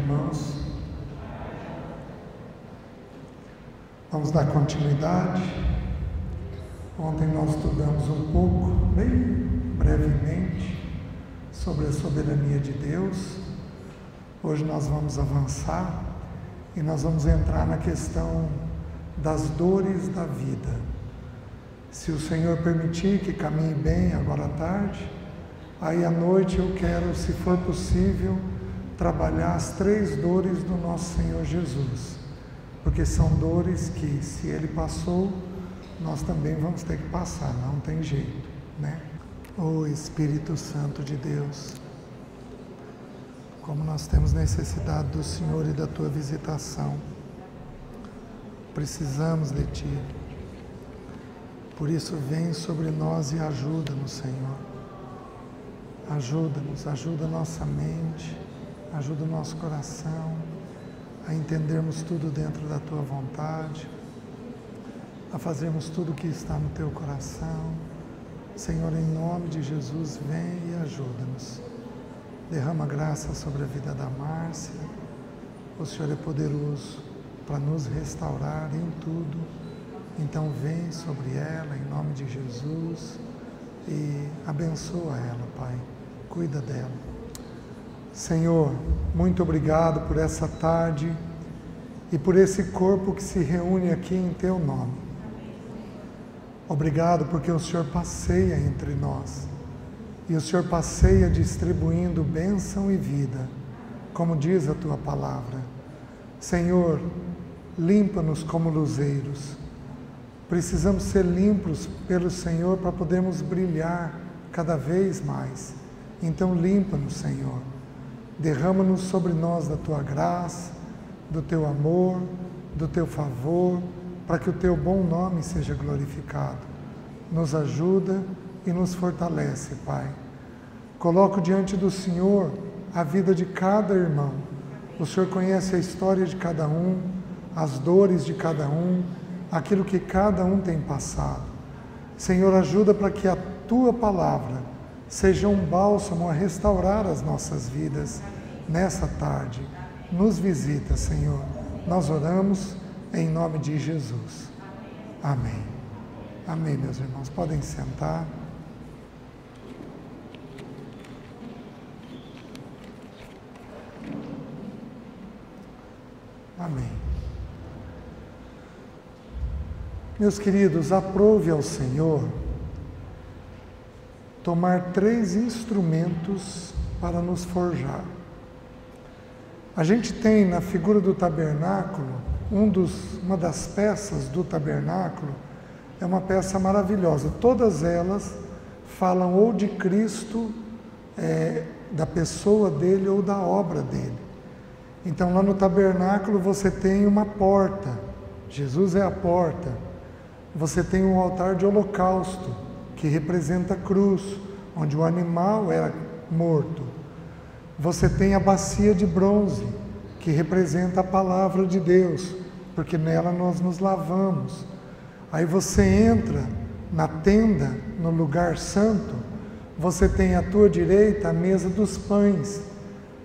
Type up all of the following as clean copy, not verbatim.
irmãos. Vamos dar continuidade. Ontem nós estudamos um pouco, bem brevemente, sobre a soberania de Deus. Hoje nós vamos avançar e nós vamos entrar na questão das dores da vida. Se o Senhor permitir que caminhe bem agora à tarde, aí à noite eu quero, se for possível, trabalhar as 3 dores do nosso Senhor Jesus. Porque são dores que, se Ele passou, nós também vamos ter que passar, não tem jeito, né? Ô Espírito Santo de Deus, como nós temos necessidade do Senhor e da Tua visitação, precisamos de Ti. Por isso, vem sobre nós e ajuda-nos, Senhor. Ajuda-nos, ajuda a nossa mente, ajuda o nosso coração a entendermos tudo dentro da Tua vontade, a fazermos tudo o que está no Teu coração. Senhor, em nome de Jesus, vem e ajuda-nos. Derrama graça sobre a vida da Márcia. O Senhor é poderoso para nos restaurar em tudo. Então vem sobre ela, em nome de Jesus, e abençoa ela, Pai. Cuida dela. Senhor, muito obrigado por essa tarde e por esse corpo que se reúne aqui em Teu nome. Obrigado porque o Senhor passeia entre nós e o Senhor passeia distribuindo bênção e vida, como diz a Tua palavra. Senhor, limpa-nos como luzeiros. Precisamos ser limpos pelo Senhor para podermos brilhar cada vez mais. Então limpa-nos, Senhor. Derrama-nos sobre nós da Tua graça, do Teu amor, do Teu favor, para que o Teu bom nome seja glorificado. Nos ajuda e nos fortalece, Pai. Coloco diante do Senhor a vida de cada irmão. O Senhor conhece a história de cada um, as dores de cada um, aquilo que cada um tem passado. Senhor, ajuda para que a Tua palavra seja um bálsamo a restaurar as nossas vidas nessa tarde. Nos visita, Senhor. Nós oramos em nome de Jesus. Amém. Amém, meus irmãos. Podem sentar. Amém. Meus queridos, aprove ao Senhor tomar 3 instrumentos para nos forjar. A gente tem na figura do tabernáculo, uma das peças do tabernáculo, é uma peça maravilhosa. Todas elas falam ou de Cristo, da pessoa dele ou da obra dele. Então lá no tabernáculo você tem uma porta, Jesus é a porta. Você tem um altar de holocausto, que representa a cruz, onde o animal era morto. Você tem a bacia de bronze, que representa a palavra de Deus, porque nela nós nos lavamos. Aí você entra na tenda, no lugar santo, você tem à tua direita a mesa dos pães,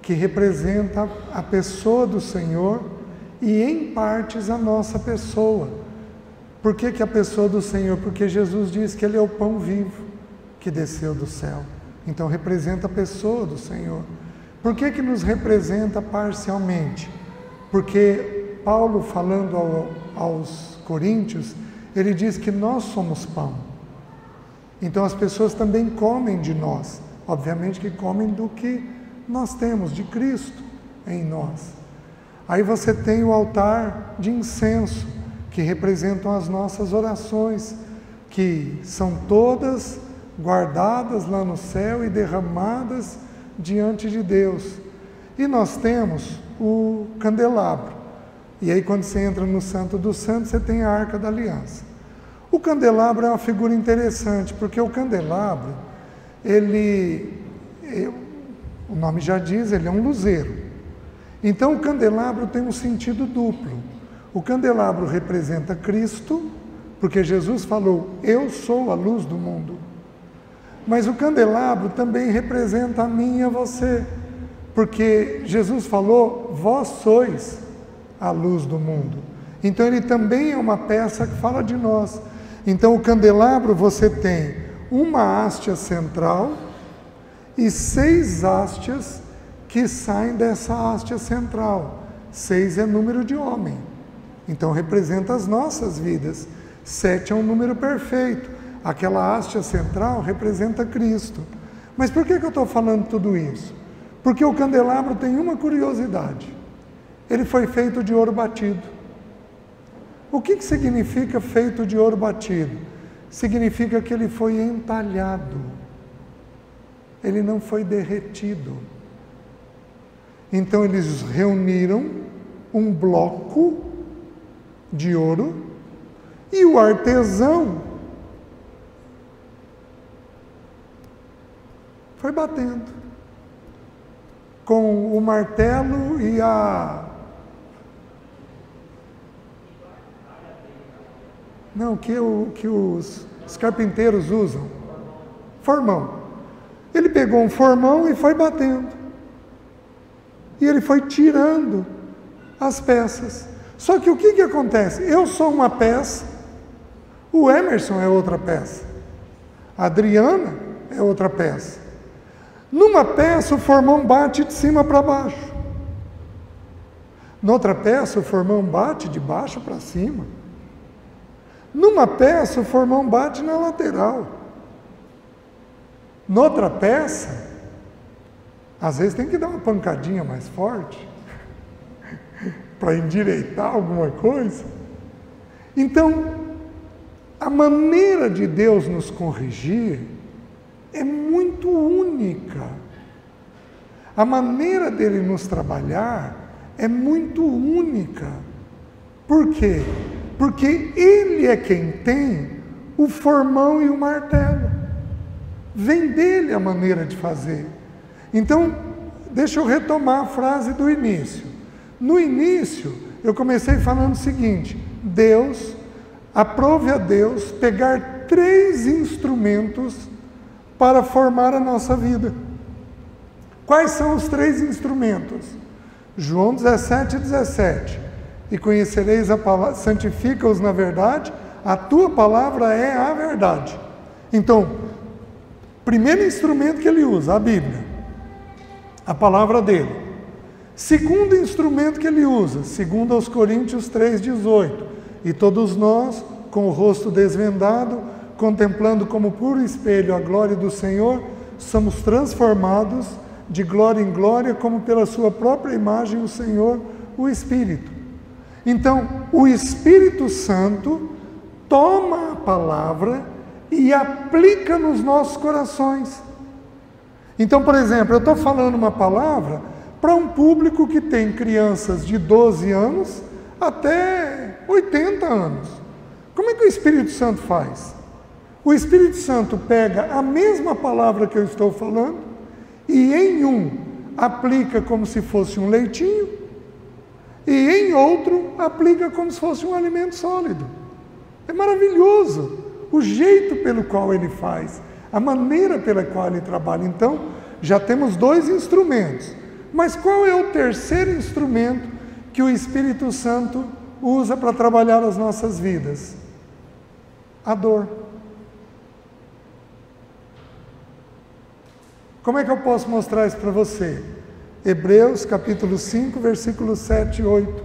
que representa a pessoa do Senhor e em partes a nossa pessoa. Por que a pessoa do Senhor? Porque Jesus diz que Ele é o pão vivo que desceu do céu. Então representa a pessoa do Senhor. Por que nos representa parcialmente? Porque Paulo, falando aos Coríntios, ele diz que nós somos pão. Então as pessoas também comem de nós. Obviamente que comem do que nós temos, de Cristo em nós. Aí você tem o altar de incenso, que representam as nossas orações, que são todas guardadas lá no céu e derramadas diante de Deus. E nós temos o candelabro. E aí quando você entra no Santo dos Santos, você tem a Arca da Aliança. O candelabro é uma figura interessante, porque o candelabro, o nome já diz, ele é um luzeiro. Então o candelabro tem um sentido duplo. O candelabro representa Cristo, porque Jesus falou, eu sou a luz do mundo. Mas o candelabro também representa a mim e a você, Porque Jesus falou, vós sois a luz do mundo. Então ele também é uma peça que fala de nós. Então o candelabro você tem uma haste central e 6 hastes que saem dessa haste central. 6 é número de homem. Então representa as nossas vidas. 7 é um número perfeito. Aquela haste central representa Cristo. Mas por que eu estou falando tudo isso? Porque o candelabro tem uma curiosidade. Ele foi feito de ouro batido. O que significa feito de ouro batido? Significa que ele foi entalhado. Ele não foi derretido. Então eles reuniram um bloco de ouro e o artesão foi batendo com o martelo e que os carpinteiros usam, formão. Ele pegou um formão e foi batendo. E ele foi tirando as peças. Só que o que acontece? Eu sou uma peça, o Emerson é outra peça, a Adriana é outra peça. Numa peça o formão bate de cima para baixo. Noutra peça o formão bate de baixo para cima. Numa peça o formão bate na lateral. Noutra peça, às vezes tem que dar uma pancadinha mais forte para endireitar alguma coisa. Então, a maneira de Deus nos corrigir é muito única. A maneira dele nos trabalhar é muito única. Por quê? Porque ele é quem tem o formão e o martelo. Vem dele a maneira de fazer. Então, deixa eu retomar a frase do início. No início, eu comecei falando o seguinte: aprove a Deus pegar 3 instrumentos para formar a nossa vida. Quais são os 3 instrumentos? João 17:17. E conhecereis a palavra, santifica-os na verdade, a tua palavra é a verdade. Então, primeiro instrumento que ele usa, a Bíblia, a palavra dele. Segundo instrumento que ele usa, segundo aos Coríntios 3:18. E todos nós, com o rosto desvendado, contemplando como puro espelho a glória do Senhor, somos transformados de glória em glória, como pela sua própria imagem o Senhor, o Espírito. Então, o Espírito Santo toma a palavra e aplica nos nossos corações. Então, por exemplo, eu estou falando uma palavra para um público que tem crianças de 12 anos até 80 anos. Como é que o Espírito Santo faz? O Espírito Santo pega a mesma palavra que eu estou falando e em um aplica como se fosse um leitinho e em outro aplica como se fosse um alimento sólido. É maravilhoso o jeito pelo qual ele faz, a maneira pela qual ele trabalha. Então, já temos 2 instrumentos. Mas qual é o terceiro instrumento que o Espírito Santo usa para trabalhar as nossas vidas? A dor. Como é que eu posso mostrar isso para você? Hebreus capítulo 5, versículos 7 e 8.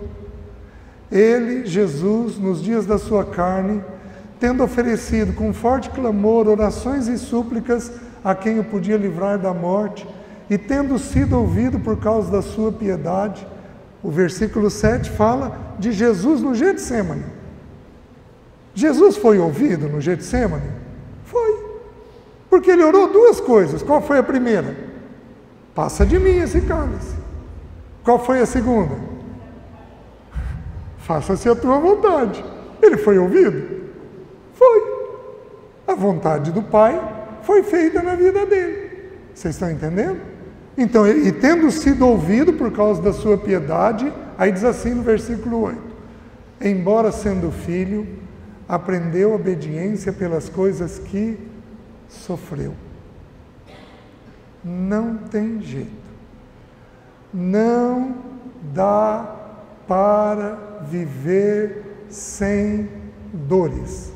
Ele, Jesus, nos dias da sua carne, tendo oferecido com forte clamor orações e súplicas a quem o podia livrar da morte, e tendo sido ouvido por causa da sua piedade, o versículo 7 fala de Jesus no Getsêmani. Jesus foi ouvido no Getsêmani? Foi. Porque ele orou 2 coisas. Qual foi a primeira? Passa de mim esse cálice. Qual foi a segunda? Faça-se a tua vontade. Ele foi ouvido? Foi. A vontade do Pai foi feita na vida dele. Vocês estão entendendo? Então, e tendo sido ouvido por causa da sua piedade, aí diz assim no versículo 8: embora sendo filho, aprendeu obediência pelas coisas que sofreu. Não tem jeito. Não dá para viver sem dores.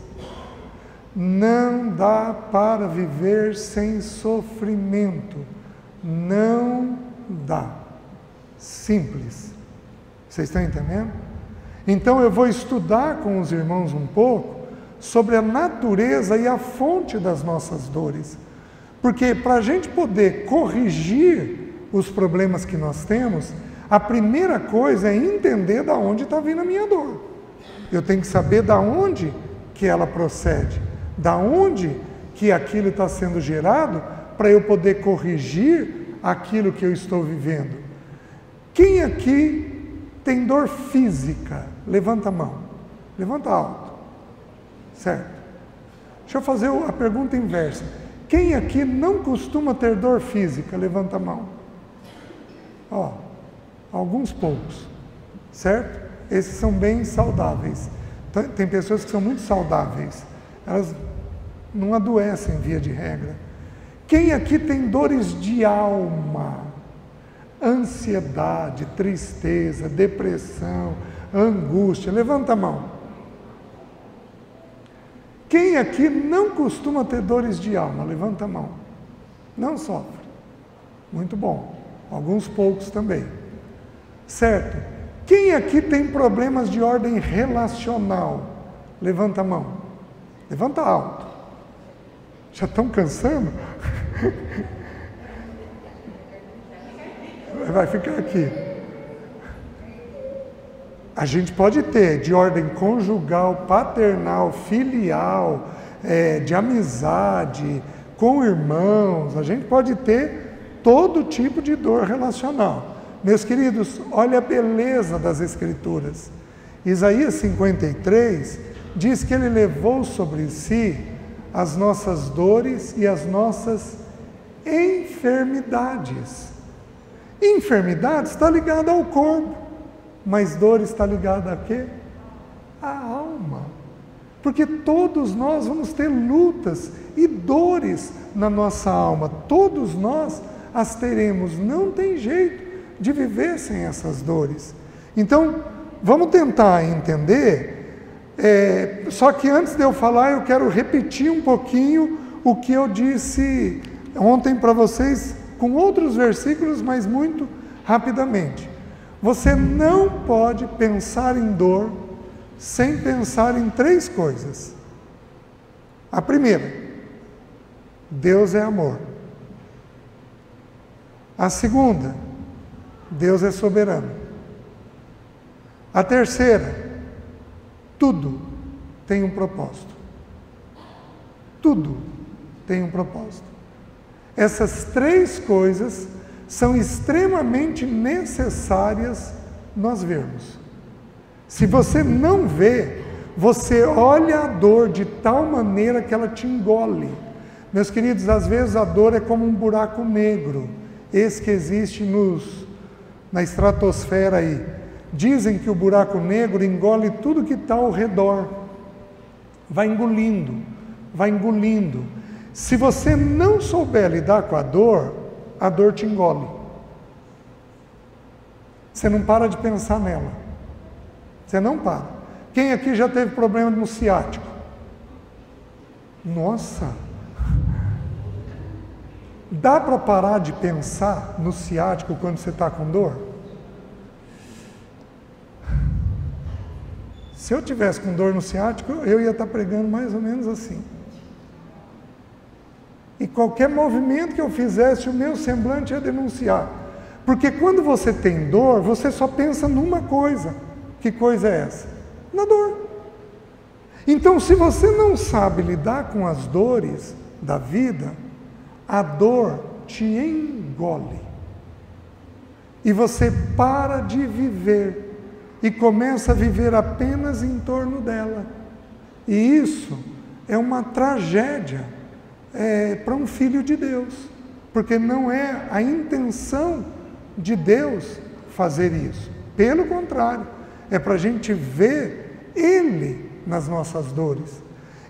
Não dá para viver sem sofrimento. Não dá. Simples. Vocês estão entendendo? Então eu vou estudar com os irmãos um pouco sobre a natureza e a fonte das nossas dores. Porque para a gente poder corrigir os problemas que nós temos, a primeira coisa é entender de onde está vindo a minha dor. Eu tenho que saber de onde que ela procede, da onde que aquilo está sendo gerado, para eu poder corrigir aquilo que eu estou vivendo. Quem aqui tem dor física? Levanta a mão. Levanta alto. Certo? Deixa eu fazer a pergunta inversa. Quem aqui não costuma ter dor física? Levanta a mão. Ó, alguns poucos. Certo? Esses são bem saudáveis. Tem pessoas que são muito saudáveis. Elas não adoecem via de regra. Quem aqui tem dores de alma? Ansiedade, tristeza, depressão, angústia. Levanta a mão. Quem aqui não costuma ter dores de alma? Levanta a mão. Não sofre. Muito bom. Alguns poucos também. Certo? Quem aqui tem problemas de ordem relacional? Levanta a mão. Levanta alto. Já estão cansando? Vai ficar aqui. A gente pode ter de ordem conjugal, paternal, filial, de amizade, com irmãos. A gente pode ter todo tipo de dor relacional. Meus queridos, olha a beleza das Escrituras. Isaías 53 diz que ele levou sobre si as nossas dores e as nossas enfermidades. Enfermidade está ligada ao corpo, mas dor está ligada a quê? A alma. Porque todos nós vamos ter lutas e dores na nossa alma. Todos nós as teremos. Não tem jeito de viver sem essas dores. Então, vamos tentar entender. Só que antes de eu falar, eu quero repetir um pouquinho o que eu disse ontem para vocês, com outros versículos, mas muito rapidamente. Você não pode pensar em dor sem pensar em três coisas. A primeira, Deus é amor. A segunda, Deus é soberano. A terceira, tudo tem um propósito. Tudo tem um propósito. Essas três coisas são extremamente necessárias nós vermos. Se você não vê, você olha a dor de tal maneira que ela te engole. Meus queridos, às vezes a dor é como um buraco negro, esse que existe na estratosfera aí. Dizem que o buraco negro engole tudo que está ao redor. Vai engolindo, vai engolindo. Se você não souber lidar com a dor te engole. Você não para de pensar nela. Você não para. Quem aqui já teve problema no ciático? Nossa! Dá para parar de pensar no ciático quando você está com dor? Se eu tivesse com dor no ciático, eu ia estar pregando mais ou menos assim. E qualquer movimento que eu fizesse, o meu semblante ia denunciar. Porque quando você tem dor, você só pensa numa coisa. Que coisa é essa? Na dor. Então, se você não sabe lidar com as dores da vida, a dor te engole. E você para de viver e começa a viver apenas em torno dela. E isso é uma tragédia para um filho de Deus, porque não é a intenção de Deus fazer isso. Pelo contrário, é para a gente ver Ele nas nossas dores.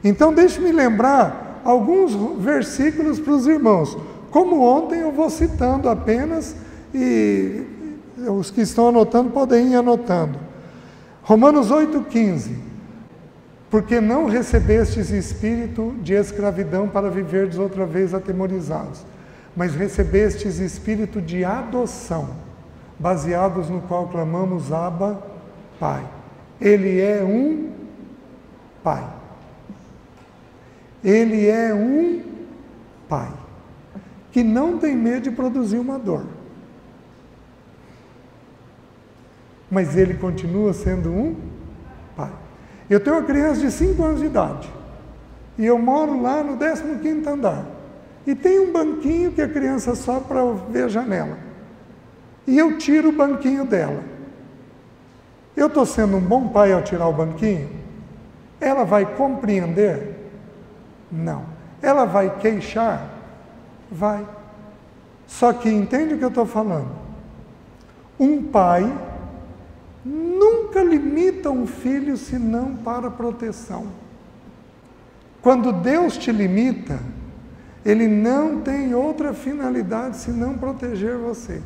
Então, deixe-me lembrar alguns versículos para os irmãos. Como ontem, eu vou citando apenas e Os que estão anotando podem ir anotando. Romanos 8,15. Porque não recebestes espírito de escravidão para viverdes outra vez atemorizados, mas recebestes espírito de adoção, baseados no qual clamamos Abba, Pai. Ele é um Pai. Ele é um Pai que não tem medo de produzir uma dor. Mas Ele continua sendo um Pai. Eu tenho uma criança de 5 anos de idade e eu moro lá no 15º andar. E tem um banquinho que a criança sobe para ver a janela. E eu tiro o banquinho dela. Eu estou sendo um bom pai ao tirar o banquinho? Ela vai compreender? Não. Ela vai queixar? Vai. Só que entende o que eu estou falando? Um pai nunca limita um filho senão para proteção. Quando Deus te limita, Ele não tem outra finalidade senão proteger você.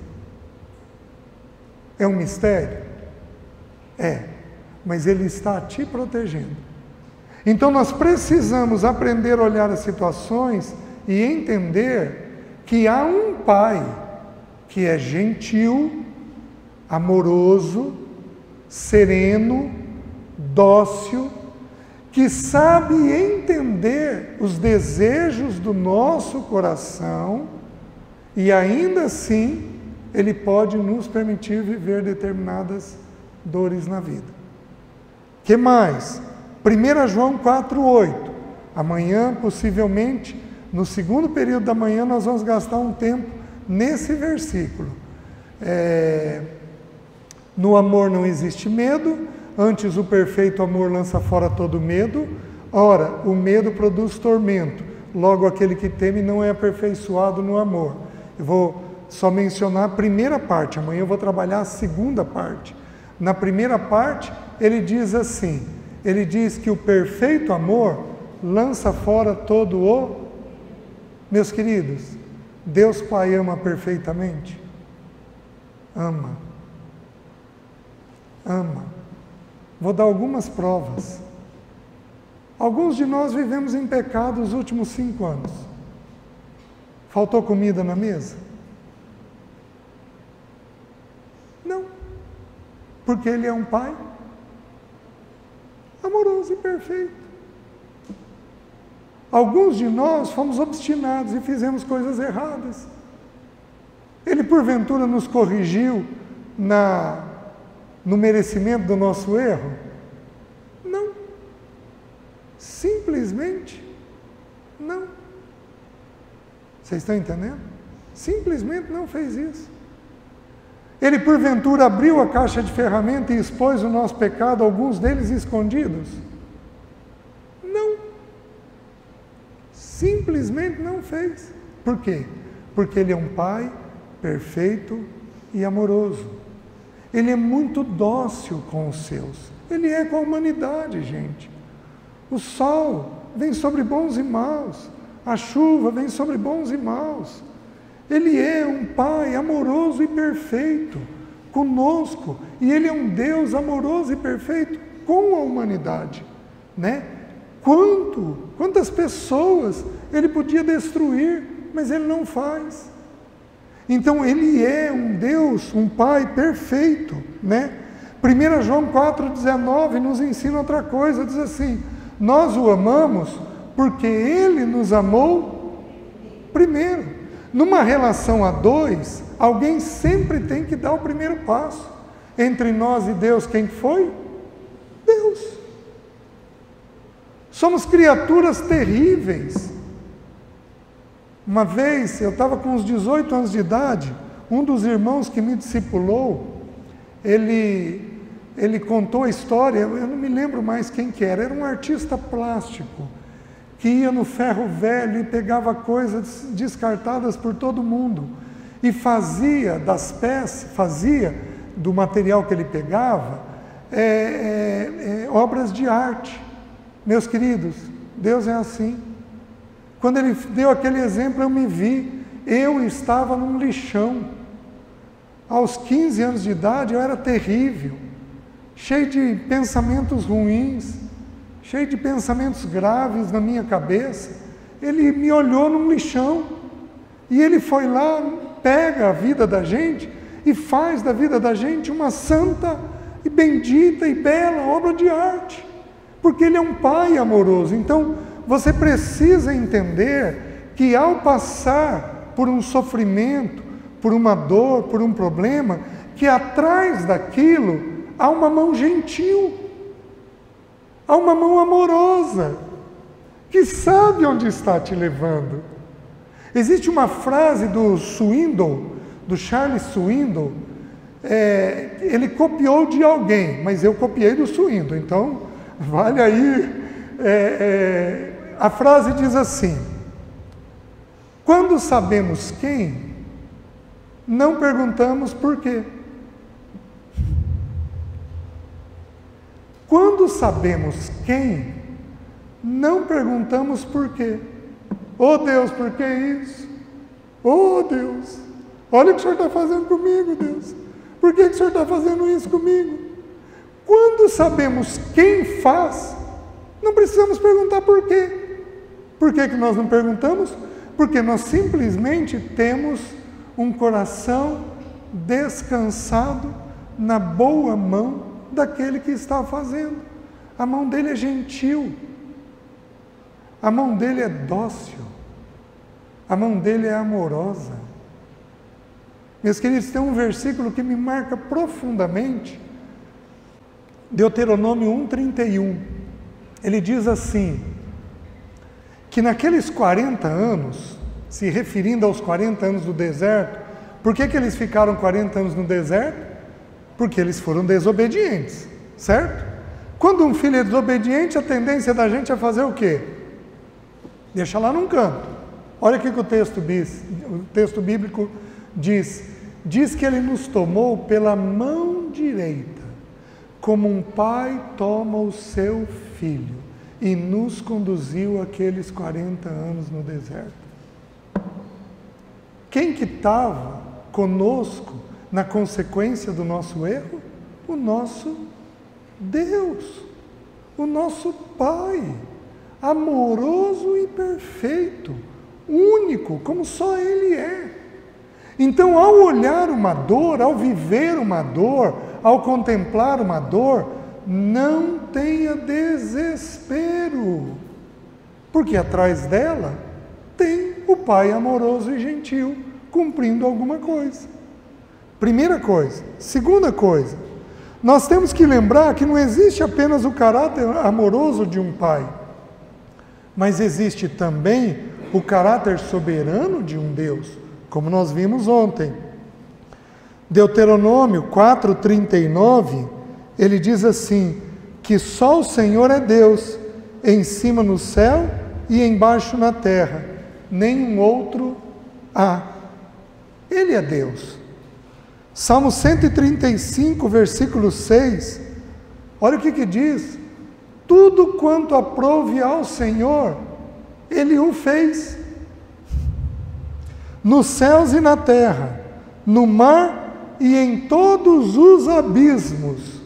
É um mistério? É, mas Ele está te protegendo. Então nós precisamos aprender a olhar as situações e entender que há um Pai que é gentil, amoroso, sereno, dócil, que sabe entender os desejos do nosso coração e ainda assim Ele pode nos permitir viver determinadas dores na vida. Que mais? 1 João 4,8. Amanhã, possivelmente, no segundo período da manhã, nós vamos gastar um tempo nesse versículo. No amor não existe medo, antes o perfeito amor lança fora todo medo. Ora, o medo produz tormento, logo aquele que teme não é aperfeiçoado no amor. Eu vou só mencionar a primeira parte, amanhã eu vou trabalhar a segunda parte. Na primeira parte, ele diz assim, ele diz que o perfeito amor lança fora todo o... Meus queridos, Deus Pai ama perfeitamente? Ama. Ama. Vou dar algumas provas. Alguns de nós vivemos em pecado os últimos 5 anos. Faltou comida na mesa? Não. Porque Ele é um Pai amoroso e perfeito. Alguns de nós fomos obstinados e fizemos coisas erradas. Ele porventura nos corrigiu no merecimento do nosso erro? Não. Simplesmente não. Vocês estão entendendo? Simplesmente não fez isso. Ele porventura abriu a caixa de ferramentas e expôs o nosso pecado, alguns deles escondidos? Não. Simplesmente não fez. Por quê? Porque Ele é um Pai perfeito e amoroso. Ele é muito dócil com os seus. Ele é com a humanidade, gente. O sol vem sobre bons e maus. A chuva vem sobre bons e maus. Ele é um Pai amoroso e perfeito conosco. E Ele é um Deus amoroso e perfeito com a humanidade, né? Quantas pessoas Ele podia destruir, mas Ele não faz. Então Ele é um Deus, um Pai perfeito, né? 1 João 4,19 nos ensina outra coisa, diz assim, nós o amamos porque Ele nos amou primeiro. Numa relação a dois, alguém sempre tem que dar o primeiro passo. Entre nós e Deus, quem foi? Deus. Somos criaturas terríveis. Uma vez, eu estava com uns 18 anos de idade, um dos irmãos que me discipulou, ele contou a história, eu não me lembro mais quem que era um artista plástico, que ia no ferro velho e pegava coisas descartadas por todo mundo, e fazia das peças, fazia do material que ele pegava, obras de arte. Meus queridos, Deus é assim. Quando Ele deu aquele exemplo, eu me vi, eu estava num lixão. aos 15 anos de idade, eu era terrível, cheio de pensamentos ruins, cheio de pensamentos graves na minha cabeça. Ele me olhou num lixão e ele foi lá, pega a vida da gente e faz da vida da gente uma santa e bendita e bela obra de arte, porque ele é um pai amoroso. Então, você precisa entender que ao passar por um sofrimento, por uma dor, por um problema, que atrás daquilo há uma mão gentil, há uma mão amorosa, que sabe onde está te levando. Existe uma frase do Swindoll, do Charles Swindoll, ele copiou de alguém, mas eu copiei do Swindoll, então vale aí. A frase diz assim: quando sabemos quem, não perguntamos por quê. Quando sabemos quem, não perguntamos por quê. Oh Deus, por que isso? Oh Deus, olha o que o Senhor está fazendo comigo, Deus. Por que o Senhor está fazendo isso comigo? Quando sabemos quem faz, não precisamos perguntar por quê. Por que nós não perguntamos? Porque nós simplesmente temos um coração descansado na boa mão daquele que está fazendo. A mão dele é gentil, a mão dele é dócil, a mão dele é amorosa. Meus queridos, tem um versículo que me marca profundamente, Deuteronômio 1:31. Ele diz assim, que naqueles 40 anos, se referindo aos 40 anos do deserto, por que eles ficaram 40 anos no deserto? Porque eles foram desobedientes, certo? Quando um filho é desobediente, a tendência da gente é fazer o quê? Deixa lá num canto. Olha o que o texto bíblico diz. Diz que ele nos tomou pela mão direita, como um pai toma o seu filho, e nos conduziu aqueles 40 anos no deserto. Quem que estava conosco na consequência do nosso erro? O nosso Deus, o nosso Pai, amoroso e perfeito, único, como só Ele é. Então, ao olhar uma dor, ao viver uma dor, ao contemplar uma dor, não tenha desespero, porque atrás dela tem o Pai amoroso e gentil, cumprindo alguma coisa. Primeira coisa. Segunda coisa, nós temos que lembrar que não existe apenas o caráter amoroso de um pai, mas existe também o caráter soberano de um Deus, como nós vimos ontem. Deuteronômio 4:39, ele diz assim, que só o Senhor é Deus, em cima no céu e embaixo na terra, nenhum outro há. Ele é Deus. Salmo 135, versículo 6, olha o que diz: tudo quanto aprouve ao Senhor, Ele o fez, nos céus e na terra, no mar e em todos os abismos.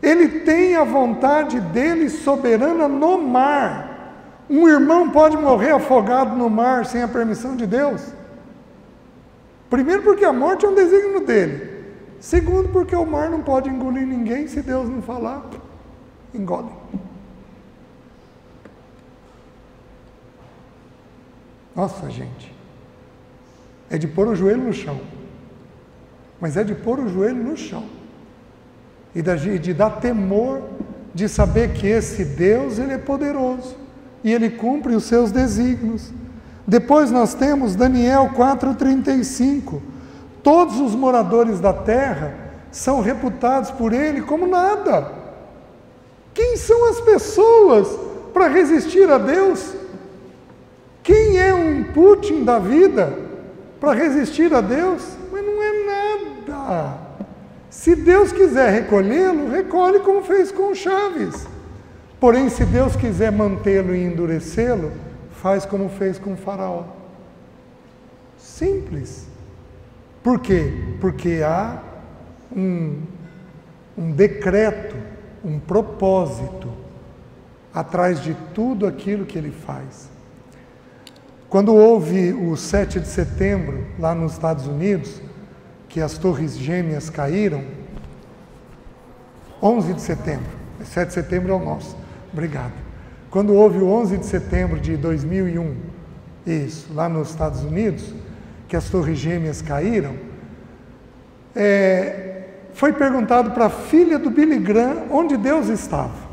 Ele tem a vontade dele soberana no mar. Um irmão pode morrer afogado no mar sem a permissão de Deus? Primeiro, porque a morte é um desígnio dele. Segundo, porque o mar não pode engolir ninguém, se Deus não falar, engole. Nossa, gente, é de pôr o joelho no chão. Mas é de pôr o joelho no chão. E de dar temor, de saber que esse Deus, Ele é poderoso. E Ele cumpre os seus desígnios. Depois nós temos Daniel 4:35. Todos os moradores da terra são reputados por Ele como nada. Quem são as pessoas para resistir a Deus? Quem é um Putin da vida para resistir a Deus? Mas não é nada. Se Deus quiser recolhê-lo, recolhe como fez com Chaves. Porém, se Deus quiser mantê-lo e endurecê-lo, faz como fez com o faraó. Simples. Por quê? Porque há um decreto, um propósito atrás de tudo aquilo que ele faz. Quando houve o 7 de setembro, lá nos Estados Unidos, que as torres gêmeas caíram, 11 de setembro, 7 de setembro é o nosso, obrigado. Quando houve o 11 de setembro de 2001, isso, lá nos Estados Unidos, que as torres gêmeas caíram, foi perguntado para a filha do Billy Graham onde Deus estava.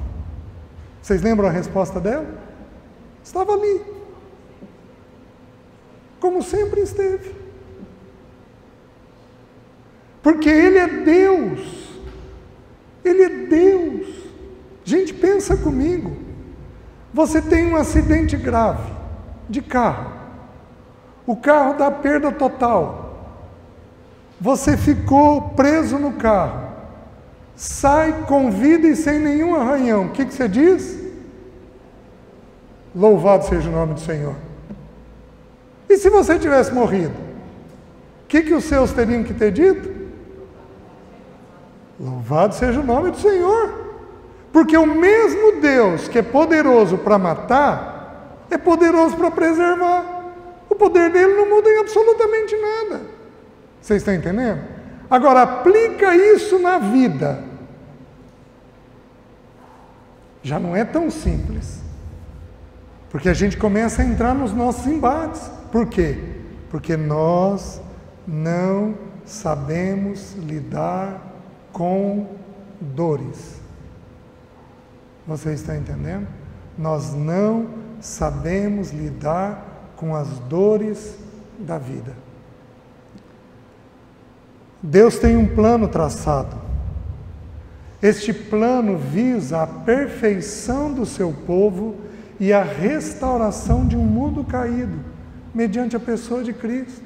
Vocês lembram a resposta dela? Estava ali. Como sempre esteve. Porque Ele é Deus. Ele é Deus. Gente, pensa comigo. Você tem um acidente grave de carro. O carro dá perda total. Você ficou preso no carro. Sai com vida e sem nenhum arranhão. O que você diz? Louvado seja o nome do Senhor. E se você tivesse morrido? O que os seus teriam que ter dito? Louvado seja o nome do Senhor. Porque o mesmo Deus que é poderoso para matar, é poderoso para preservar. O poder dele não muda em absolutamente nada. Vocês estão entendendo? Agora, aplica isso na vida. Já não é tão simples. Porque a gente começa a entrar nos nossos embates. Por quê? Porque nós não sabemos lidar com dores. Vocês estão entendendo? Nós não sabemos lidar com as dores da vida. Deus tem um plano traçado. Este plano visa a perfeição do seu povo e a restauração de um mundo caído, mediante a pessoa de Cristo.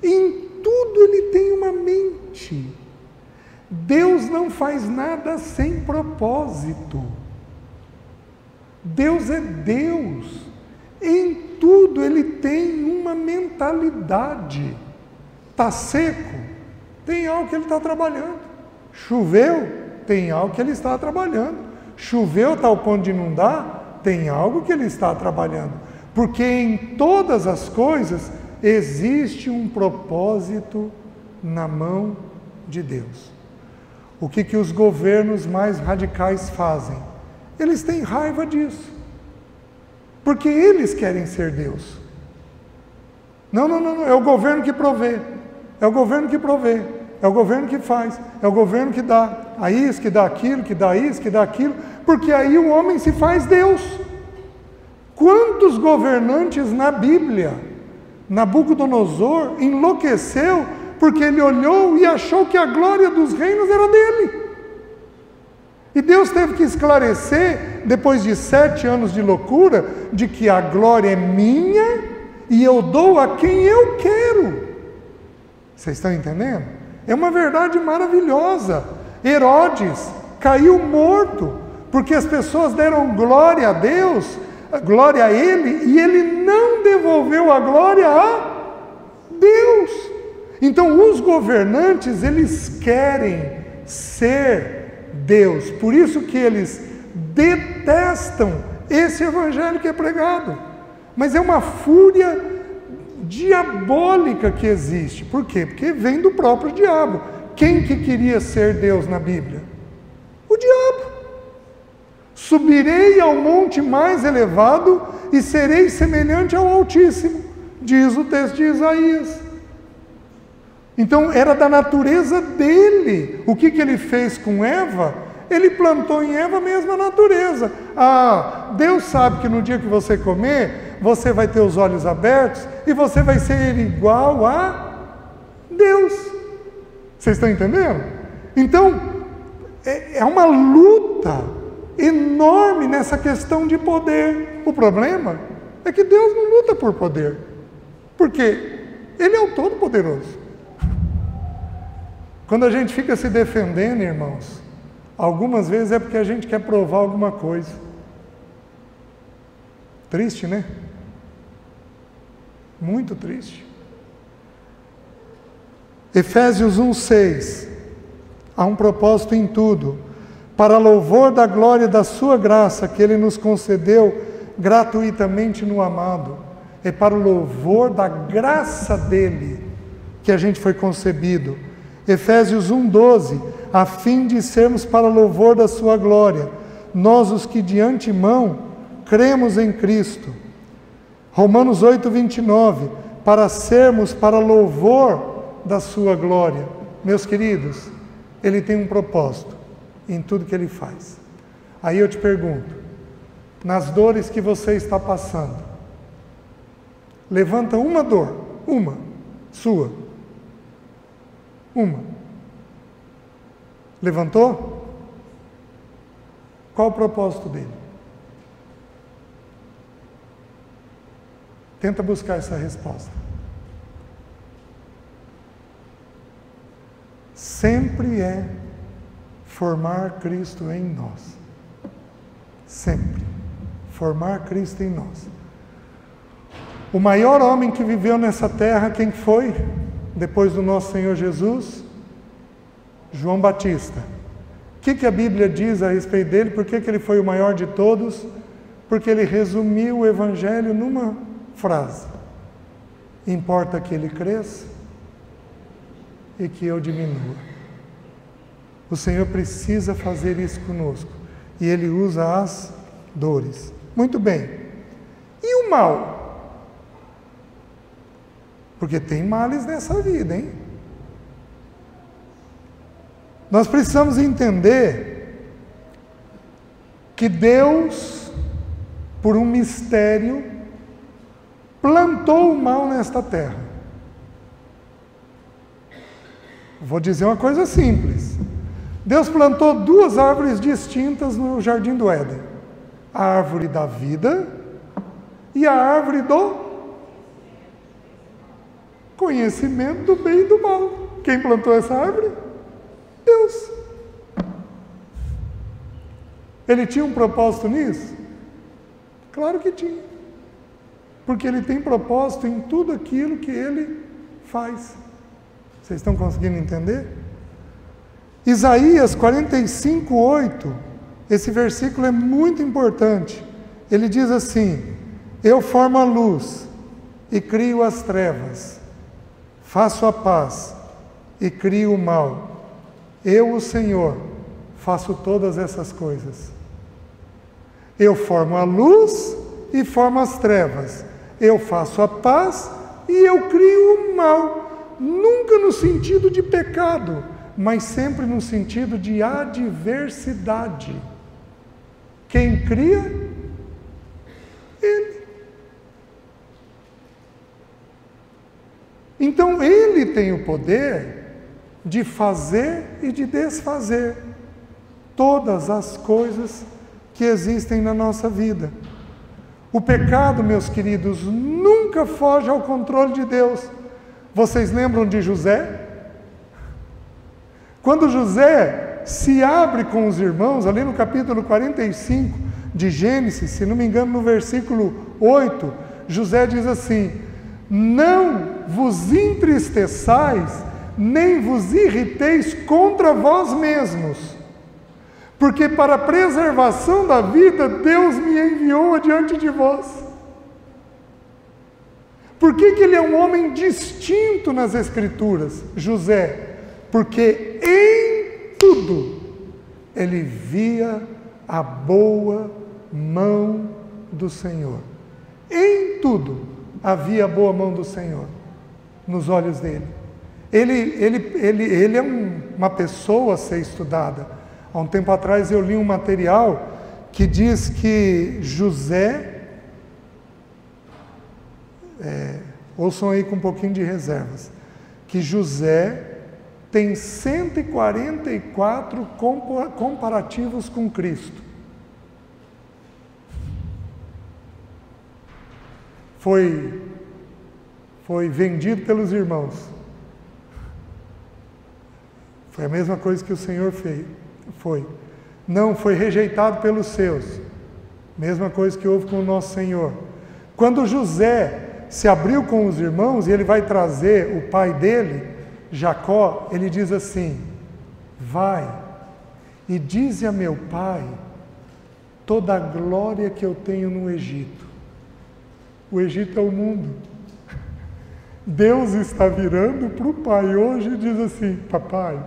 E em tudo ele tem uma mente. Deus não faz nada sem propósito. Deus é Deus. Em tudo ele tem uma mentalidade. Está seco? Tem algo que ele está trabalhando. Choveu? Tem algo que ele está trabalhando. Choveu a tal ponto de inundar? Tem algo que ele está trabalhando. Porque em todas as coisas existe um propósito na mão de Deus. O que os governos mais radicais fazem? Eles têm raiva disso. Porque eles querem ser Deus. Não, é o governo que provê. É o governo que provê. É o governo que faz. É o governo que dá a isso, que dá aquilo, que dá isso, que dá aquilo. Porque aí o homem se faz Deus. Quantos governantes na Bíblia, Nabucodonosor enlouqueceu porque ele olhou e achou que a glória dos reinos era dele. E Deus teve que esclarecer, depois de 7 anos de loucura, de que a glória é minha e eu dou a quem eu quero. Vocês estão entendendo? É uma verdade maravilhosa. Herodes caiu morto, porque as pessoas deram glória a Deus, glória a ele, e ele não devolveu a glória a Deus. Então os governantes, eles querem ser Deus, por isso que eles detestam esse evangelho que é pregado. Mas é uma fúria diabólica que existe. Por quê? Porque vem do próprio diabo. Quem que queria ser Deus na Bíblia? O diabo. Subirei ao monte mais elevado e serei semelhante ao Altíssimo, diz o texto de Isaías. Então era da natureza dele. O que ele fez com Eva? Ele plantou em Eva a mesma natureza. Deus sabe que no dia que você comer, você vai ter os olhos abertos e você vai ser igual a Deus. Vocês estão entendendo? Então, é uma luta enorme nessa questão de poder. O problema é que Deus não luta por poder, porque Ele é o Todo-Poderoso. Quando a gente fica se defendendo, irmãos, algumas vezes é porque a gente quer provar alguma coisa. Triste, né? Muito triste. Efésios 1:6. Há um propósito em tudo, para louvor da glória da sua graça, que Ele nos concedeu gratuitamente no amado. É para o louvor da graça dEle que a gente foi concebido. Efésios 1:12, a fim de sermos para louvor da sua glória, nós os que de antemão cremos em Cristo. Romanos 8:29, para sermos para louvor da sua glória. Meus queridos, Ele tem um propósito em tudo que Ele faz. Aí eu te pergunto, nas dores que você está passando, levanta uma dor, uma, sua. Uma. Levantou? Qual o propósito dele? Tenta buscar essa resposta. Sempre é formar Cristo em nós. Sempre. Formar Cristo em nós. O maior homem que viveu nessa terra, quem foi? Depois do nosso Senhor Jesus? João Batista. O que a Bíblia diz a respeito dele? Por que ele foi o maior de todos? Porque ele resumiu o Evangelho numa frase: importa que ele cresça e que eu diminua. O Senhor precisa fazer isso conosco, e Ele usa as dores. Muito bem. E o mal? Porque tem males nessa vida, hein? Nós precisamos entender que Deus, por um mistério, plantou o mal nesta terra. Vou dizer uma coisa simples. Deus plantou duas árvores distintas no Jardim do Éden: a árvore da vida e a árvore do conhecimento do bem e do mal. Quem plantou essa árvore? Deus. Ele tinha um propósito nisso? Claro que tinha. Porque Ele tem propósito em tudo aquilo que Ele faz. Vocês estão conseguindo entender? Isaías 45:8, esse versículo é muito importante. Ele diz assim: eu formo a luz e crio as trevas, faço a paz e crio o mal. Eu, o Senhor, faço todas essas coisas. Eu formo a luz e formo as trevas. Eu faço a paz e eu crio o mal. Nunca no sentido de pecado, mas sempre no sentido de adversidade. Quem cria? Ele. Então Ele tem o poder de fazer e de desfazer todas as coisas que existem na nossa vida. O pecado, meus queridos, nunca foge ao controle de Deus. Vocês lembram de José? Quando José se abre com os irmãos, ali no capítulo 45 de Gênesis, se não me engano, no versículo 8, José diz assim: não vos entristeçais, nem vos irriteis contra vós mesmos, porque para a preservação da vida Deus me enviou adiante de vós. Por que ele é um homem distinto nas Escrituras, José? Porque em tudo ele via a boa mão do Senhor. Em tudo havia a boa mão do Senhor nos olhos dele. Ele é uma pessoa a ser estudada. Há um tempo atrás eu li um material que diz que José, ouçam aí com um pouquinho de reservas, que José tem 144 comparativos com Cristo. Foi vendido pelos irmãos. Foi a mesma coisa que o Senhor fez. Não, foi rejeitado pelos seus. Mesma coisa que houve com o nosso Senhor. Quando José se abriu com os irmãos e ele vai trazer o pai dele, Jacó, ele diz assim: vai e dize a meu pai toda a glória que eu tenho no Egito. O Egito é o mundo. Deus está virando para o pai hoje e diz assim: papai,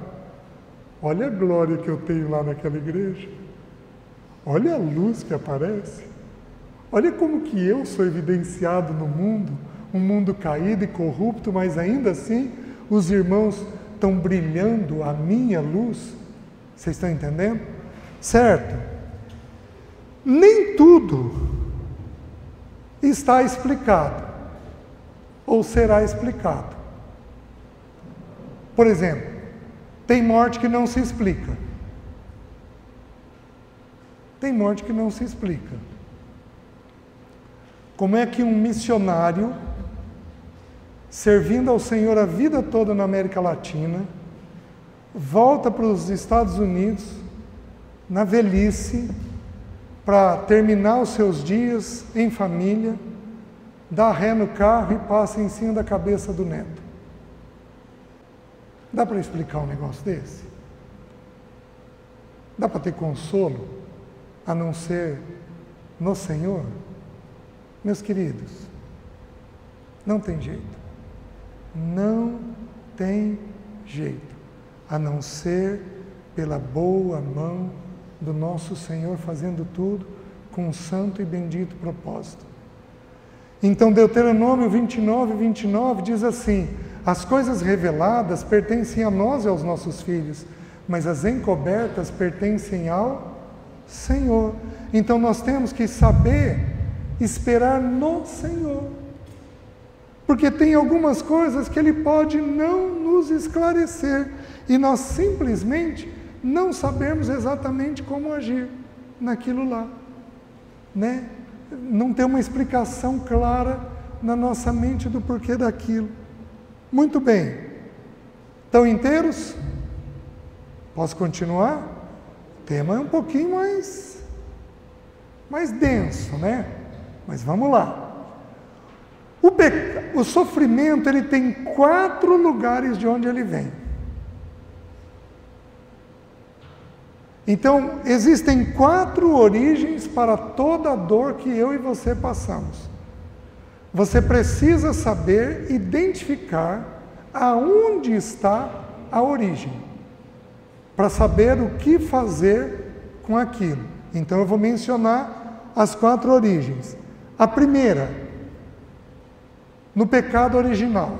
olha a glória que eu tenho lá naquela igreja. Olha a luz que aparece. Olha como que eu sou evidenciado no mundo, um mundo caído e corrupto, mas ainda assim os irmãos estão brilhando a minha luz. Vocês estão entendendo? Certo? Nem tudo está explicado ou será explicado. Por exemplo, tem morte que não se explica. Tem morte que não se explica. Como é que um missionário, servindo ao Senhor a vida toda na América Latina, volta para os Estados Unidos, na velhice, para terminar os seus dias em família, dá ré no carro e passa em cima da cabeça do neto? Dá para explicar um negócio desse? Dá para ter consolo, a não ser no Senhor? Meus queridos, não tem jeito. Não tem jeito, a não ser pela boa mão do nosso Senhor fazendo tudo com um santo e bendito propósito. Então Deuteronômio 29 diz assim: as coisas reveladas pertencem a nós e aos nossos filhos, mas as encobertas pertencem ao Senhor. Então nós temos que saber esperar no Senhor, porque tem algumas coisas que Ele pode não nos esclarecer e nós simplesmente não sabemos exatamente como agir naquilo lá, né? Não tem uma explicação clara na nossa mente do porquê daquilo. Muito bem, estão inteiros? Posso continuar? O tema é um pouquinho mais denso, né? Mas vamos lá. O sofrimento, ele tem 4 lugares de onde ele vem. Então, existem 4 origens para toda a dor que eu e você passamos. Você precisa saber identificar aonde está a origem, para saber o que fazer com aquilo. Então, eu vou mencionar as 4 origens. A primeira, no pecado original.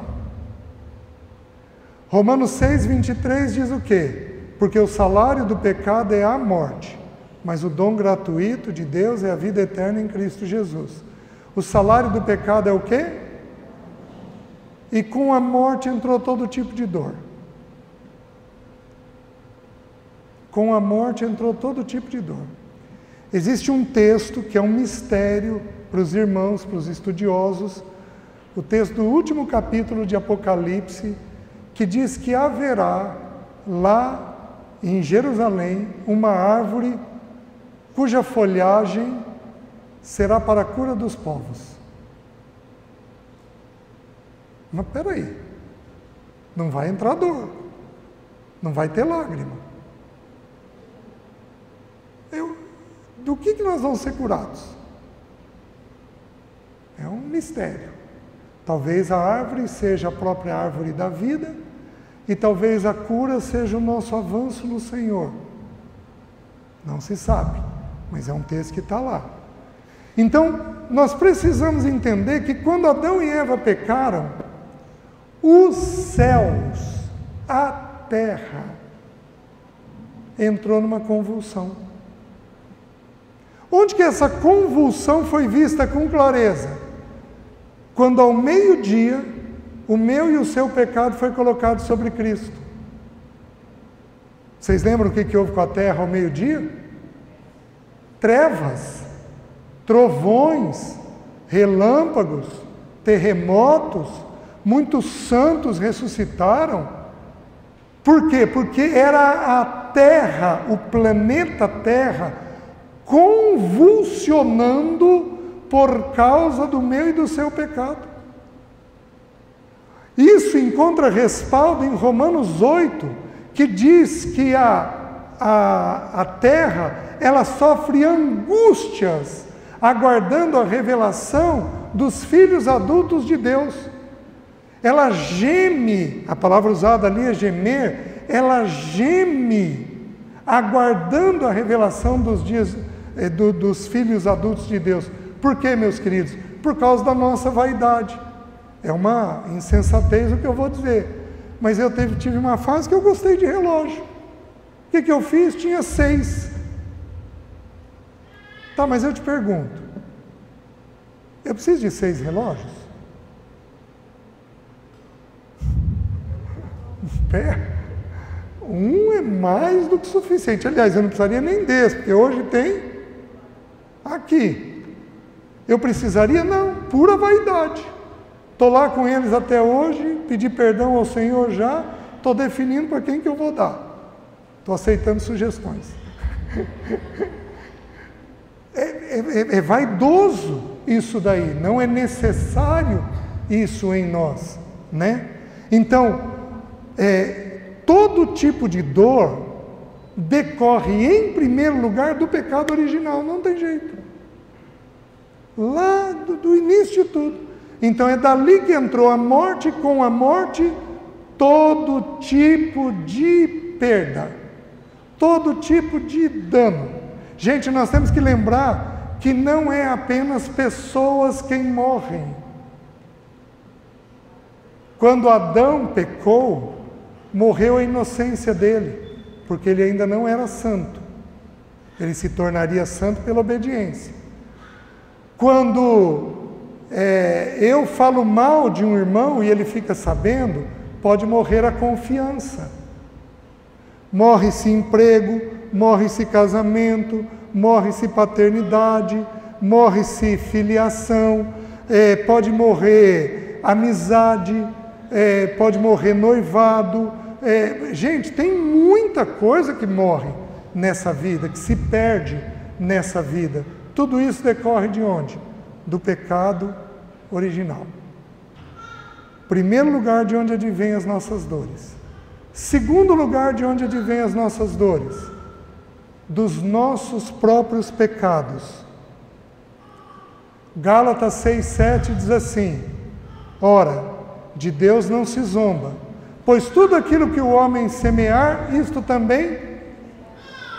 Romanos 6:23 diz o quê? Porque o salário do pecado é a morte, mas o dom gratuito de Deus é a vida eterna em Cristo Jesus. O salário do pecado é o quê? E com a morte entrou todo tipo de dor. Com a morte entrou todo tipo de dor. Existe um texto que é um mistério para os irmãos, para os estudiosos, o texto do último capítulo de Apocalipse, que diz que haverá lá em Jerusalém uma árvore cuja folhagem será para a cura dos povos. Mas peraí, não vai entrar dor, não vai ter lágrima. Do que nós vamos ser curados? É um mistério. Talvez a árvore seja a própria árvore da vida, e talvez a cura seja o nosso avanço no Senhor. Não se sabe, mas é um texto que está lá. Então, nós precisamos entender que quando Adão e Eva pecaram, os céus, a terra, entrou numa convulsão. Onde que essa convulsão foi vista com clareza? Quando ao meio-dia, o meu e o seu pecado foi colocado sobre Cristo. Vocês lembram o que houve com a terra ao meio-dia? Trevas, trovões, relâmpagos, terremotos, muitos santos ressuscitaram. Por quê? Porque era a Terra, o planeta Terra, convulsionando por causa do meu e do seu pecado. Isso encontra respaldo em Romanos 8, que diz que a terra, ela sofre angústias, aguardando a revelação dos filhos adultos de Deus. Ela geme, a palavra usada ali é gemer, ela geme, aguardando a revelação dos filhos adultos de Deus. Por quê, meus queridos? Por causa da nossa vaidade. É uma insensatez o que eu vou dizer, mas eu tive uma fase que eu gostei de relógio. O que eu fiz? Tinha 6. Tá, mas eu te pergunto, eu preciso de 6 relógios? Um é mais do que suficiente. Aliás, eu não precisaria nem desse, porque hoje tem aqui. Eu precisaria? Não, pura vaidade. Estou lá com eles até hoje, pedi perdão ao Senhor já, estou definindo para quem que eu vou dar. Estou aceitando sugestões. É vaidoso isso daí, não é necessário isso em nós, né? Então, todo tipo de dor decorre em primeiro lugar do pecado original, não tem jeito. Lá do início de tudo. Então é dali que entrou a morte, com a morte, todo tipo de perda, todo tipo de dano. Gente, nós temos que lembrar que não é apenas pessoas quem morrem. Quando Adão pecou, morreu a inocência dele, porque ele ainda não era santo. Ele se tornaria santo pela obediência. Quando eu falo mal de um irmão e ele fica sabendo, pode morrer a confiança. Morre-se emprego, morre-se casamento, morre-se paternidade, morre-se filiação, pode morrer amizade, pode morrer noivado. Gente, tem muita coisa que morre nessa vida, que se perde nessa vida. Tudo isso decorre de onde? Do pecado original. Primeiro lugar de onde advém as nossas dores. Segundo lugar de onde advém as nossas dores? Dos nossos próprios pecados. Gálatas 6,7 diz assim: ora, de Deus não se zomba, pois tudo aquilo que o homem semear, isto também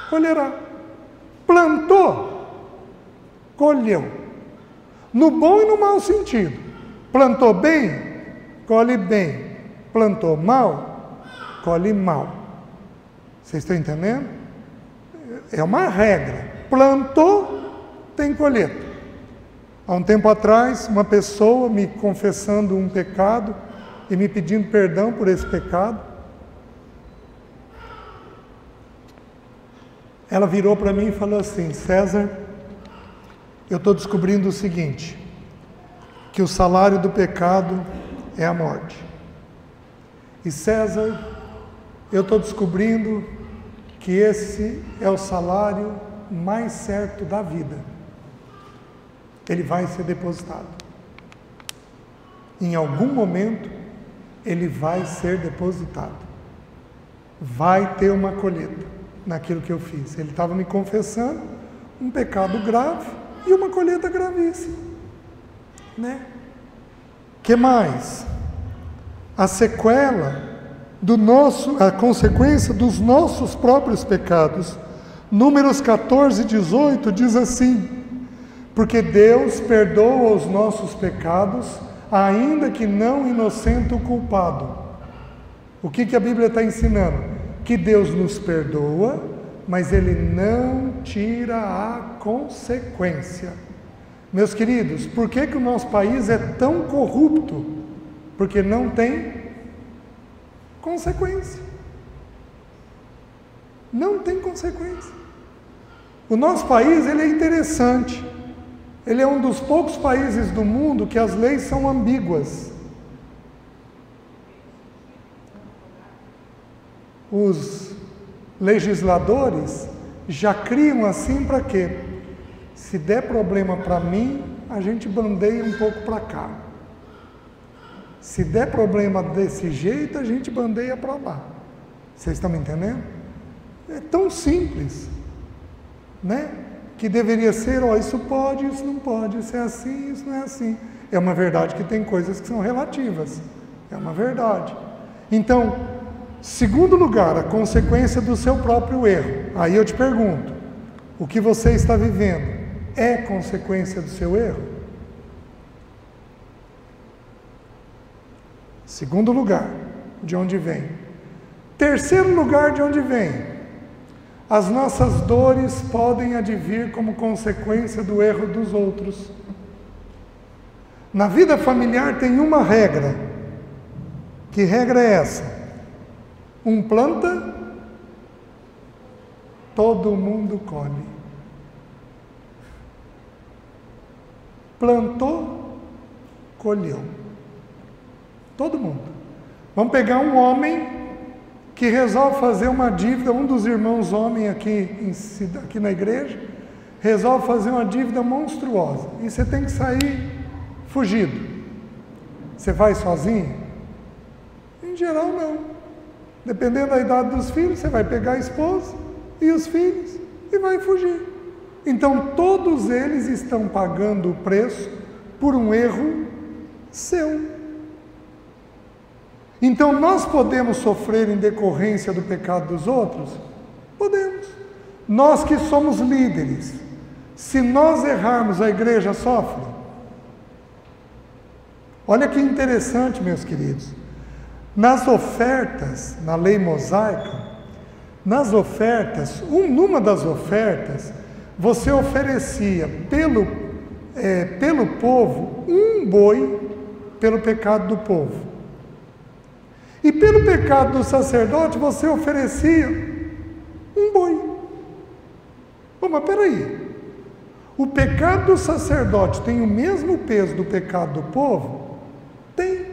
colherá. Plantou, colheu. No bom e no mau sentido. Plantou bem, colhe bem. Plantou mal, colhe mal. Vocês estão entendendo? É uma regra. Plantou, tem colheita. Há um tempo atrás, uma pessoa me confessando um pecado e me pedindo perdão por esse pecado. Ela virou para mim e falou assim: César, eu estou descobrindo o seguinte, que o salário do pecado é a morte. E César, eu estou descobrindo que esse é o salário mais certo da vida. Ele vai ser depositado. Em algum momento, ele vai ser depositado. Vai ter uma colheita naquilo que eu fiz. Ele estava me confessando um pecado grave e uma colheita gravíssima, né? Que mais? A sequela a consequência dos nossos próprios pecados. Números 14:18 diz assim: porque Deus perdoa os nossos pecados, ainda que não inocente o culpado. O que a Bíblia está ensinando? Que Deus nos perdoa, mas Ele não tira a consequência. Meus queridos, por que o nosso país é tão corrupto? Porque não tem consequência. Não tem consequência. O nosso país, ele é interessante. Ele é um dos poucos países do mundo que as leis são ambíguas. Os legisladores já criam assim para quê? Se der problema para mim, a gente bandeia um pouco para cá. Se der problema desse jeito, a gente bandeia para lá. Vocês estão me entendendo? É tão simples, né? Que deveria ser, ó, isso pode, isso não pode, isso é assim, isso não é assim. É uma verdade que tem coisas que são relativas. É uma verdade. Então, segundo lugar, a consequência do seu próprio erro. Aí eu te pergunto, o que você está vivendo é consequência do seu erro? Segundo lugar, de onde vem? Terceiro lugar, de onde vem? As nossas dores podem advir como consequência do erro dos outros. Na vida familiar tem uma regra. Que regra é essa? Um planta, todo mundo colhe. Plantou, colheu. Todo mundo. Vamos pegar um homem que resolve fazer uma dívida, um dos irmãos homem aqui na igreja, resolve fazer uma dívida monstruosa. E você tem que sair fugido. Você vai sozinho? Em geral, não. Dependendo da idade dos filhos, você vai pegar a esposa e os filhos e vai fugir. Então, todos eles estão pagando o preço por um erro seu. Então, nós podemos sofrer em decorrência do pecado dos outros? Podemos. Nós que somos líderes, se nós errarmos, a igreja sofre? Olha que interessante, meus queridos. Nas ofertas, na lei mosaica, nas ofertas, numa das ofertas, você oferecia pelo povo um boi pelo pecado do povo. E pelo pecado do sacerdote, você oferecia um boi. Bom, mas peraí. O pecado do sacerdote tem o mesmo peso do pecado do povo? Tem.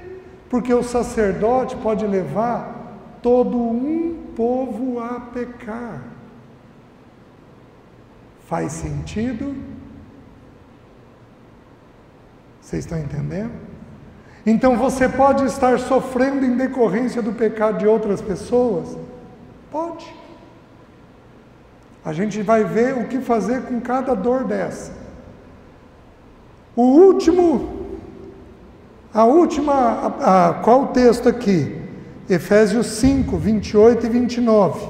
Porque o sacerdote pode levar todo um povo a pecar. Faz sentido? Vocês estão entendendo? Então você pode estar sofrendo em decorrência do pecado de outras pessoas? Pode. A gente vai ver o que fazer com cada dor dessa. Qual o texto aqui? Efésios 5, 28 e 29.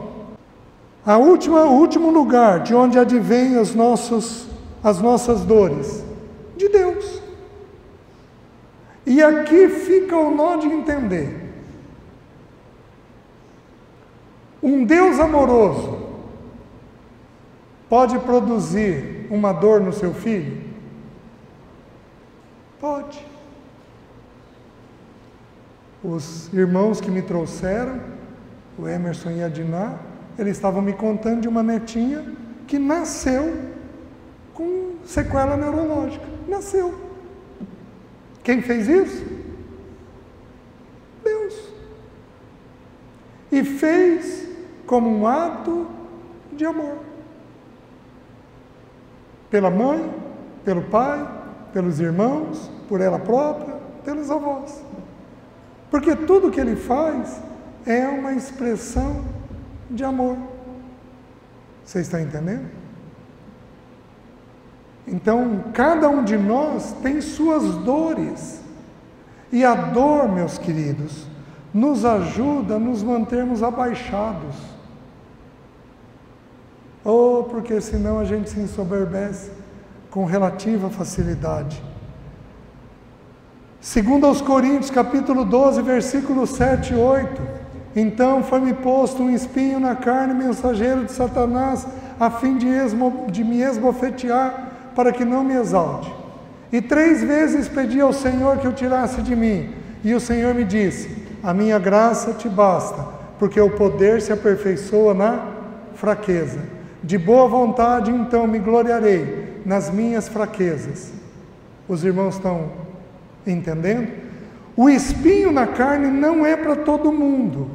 O último lugar de onde advêm as nossas dores? De Deus. E aqui fica o nó de entender. Um Deus amoroso pode produzir uma dor no seu filho? Pode. Os irmãos que me trouxeram, o Emerson e a Diná, eles estavam me contando de uma netinha que nasceu com sequela neurológica. Nasceu. Quem fez isso? Deus. E fez como um ato de amor. Pela mãe, pelo pai, pelos irmãos, por ela própria, pelos avós. Porque tudo que ele faz é uma expressão de amor. Vocês estão entendendo? Então, cada um de nós tem suas dores. E a dor, meus queridos, nos ajuda a nos mantermos abaixados. Porque senão a gente se ensoberbece com relativa facilidade. Segundo aos Coríntios, capítulo 12, versículos 7 e 8. Então foi-me posto um espinho na carne, mensageiro de Satanás, a fim de me esbofetear, para que não me exalte. E 3 vezes pedi ao Senhor que o tirasse de mim. E o Senhor me disse: a minha graça te basta, porque o poder se aperfeiçoa na fraqueza. De boa vontade, então, me gloriarei nas minhas fraquezas. Os irmãos estão entendendo? O espinho na carne não é para todo mundo.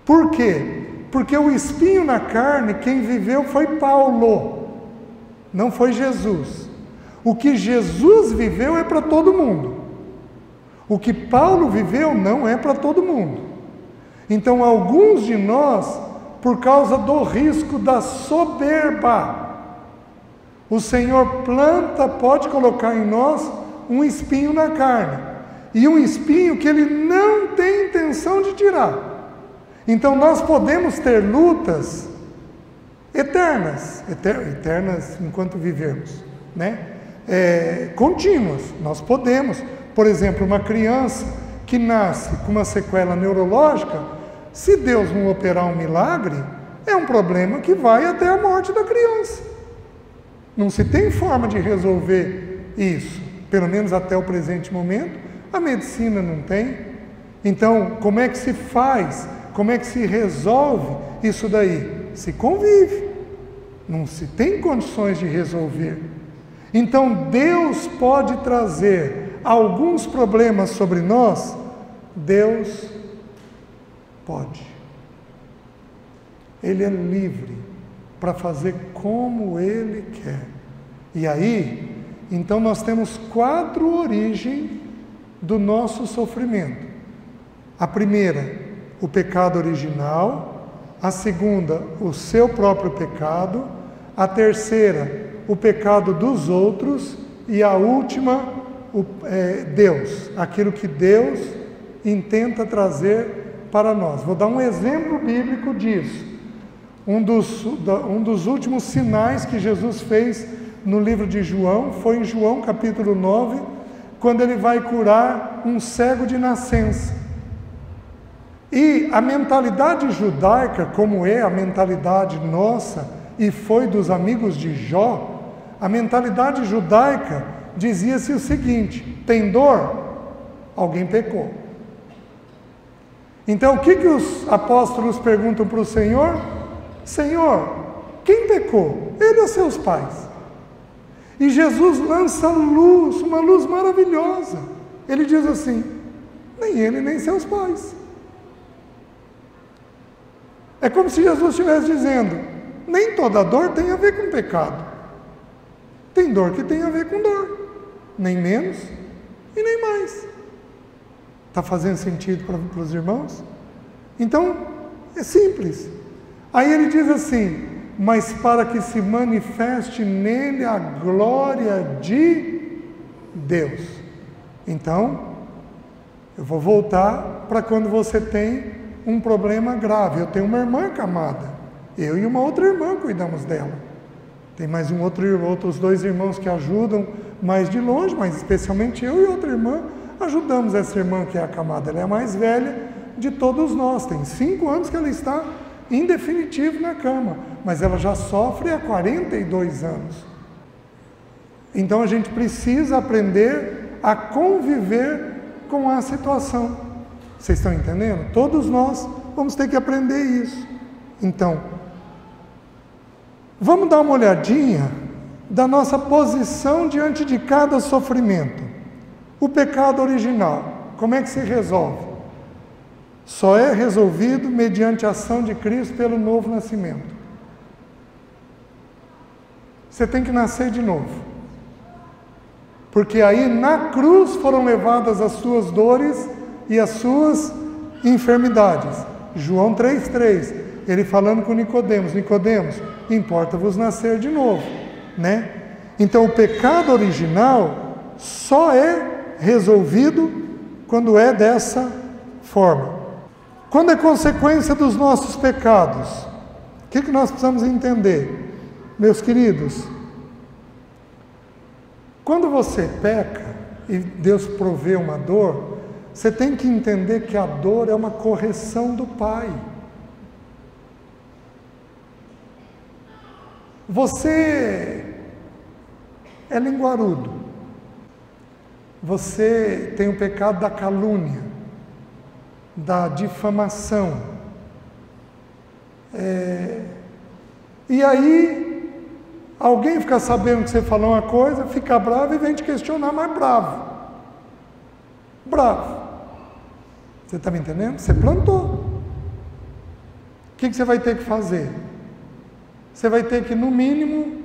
Por quê? Porque o espinho na carne, quem viveu foi Paulo, não foi Jesus. O que Jesus viveu é para todo mundo. O que Paulo viveu não é para todo mundo. Então, alguns de nós, por causa do risco da soberba, o Senhor pode colocar em nós um espinho na carne. E um espinho que Ele não tem intenção de tirar. Então, nós podemos ter lutas eternas enquanto vivemos, né? Contínuas. Nós podemos, por exemplo, uma criança que nasce com uma sequela neurológica, se Deus não operar um milagre, é um problema que vai até a morte da criança. Não se tem forma de resolver isso, pelo menos até o presente momento, a medicina não tem. Então, como é que se faz? Como é que se resolve isso daí? Se convive. Não se tem condições de resolver. Então, Deus pode trazer alguns problemas sobre nós? Deus pode. Ele é livre para fazer como Ele quer. E aí, então nós temos 4 origens do nosso sofrimento. A primeira, o pecado original. A segunda, o seu próprio pecado. A terceira, o pecado dos outros. E a última, Deus, aquilo que Deus intenta trazer para nós. Vou dar um exemplo bíblico disso. Um dos últimos sinais que Jesus fez no livro de João, foi em João capítulo 9, quando Ele vai curar um cego de nascença. E a mentalidade judaica, como é a mentalidade nossa, e foi dos amigos de Jó, a mentalidade judaica dizia-se o seguinte: tem dor? Alguém pecou. Então o que os apóstolos perguntam para o Senhor? Senhor, quem pecou? Ele ou seus pais? E Jesus lança luz, uma luz maravilhosa. Ele diz assim: nem ele, nem seus pais. É como se Jesus estivesse dizendo: nem toda dor tem a ver com pecado. Tem dor que tem a ver com dor. Nem menos e nem mais. Está fazendo sentido para os irmãos? Então, é simples. Aí ele diz assim: mas para que se manifeste nele a glória de Deus. Então, eu vou voltar para quando você tem um problema grave. Eu tenho uma irmã acamada. Eu e uma outra irmã cuidamos dela. Tem mais outros 2 irmãos que ajudam mais de longe, mas especialmente eu e outra irmã ajudamos essa irmã que é acamada. Ela é a mais velha de todos nós. Tem 5 anos que ela está em definitivo na cama, mas ela já sofre há 42 anos. Então a gente precisa aprender a conviver com a situação. Vocês estão entendendo? Todos nós vamos ter que aprender isso. Então, vamos dar uma olhadinha da nossa posição diante de cada sofrimento. O pecado original, como é que se resolve? Só é resolvido mediante a ação de Cristo pelo novo nascimento. Você tem que nascer de novo. Porque aí na cruz foram levadas as suas dores e as suas enfermidades. João 3,3, ele falando com Nicodemos: Nicodemos, importa-vos nascer de novo, né? Então o pecado original só é resolvido quando é dessa forma. Quando é consequência dos nossos pecados, o que nós precisamos entender? Meus queridos, quando você peca e Deus provê uma dor, você tem que entender que a dor é uma correção do Pai. Você é linguarudo. Você tem o pecado da calúnia, da difamação. E aí, alguém fica sabendo que você falou uma coisa, fica bravo e vem te questionar, mais bravo. Bravo. Você está me entendendo? Você plantou. O que você vai ter que fazer? Você vai ter que, no mínimo,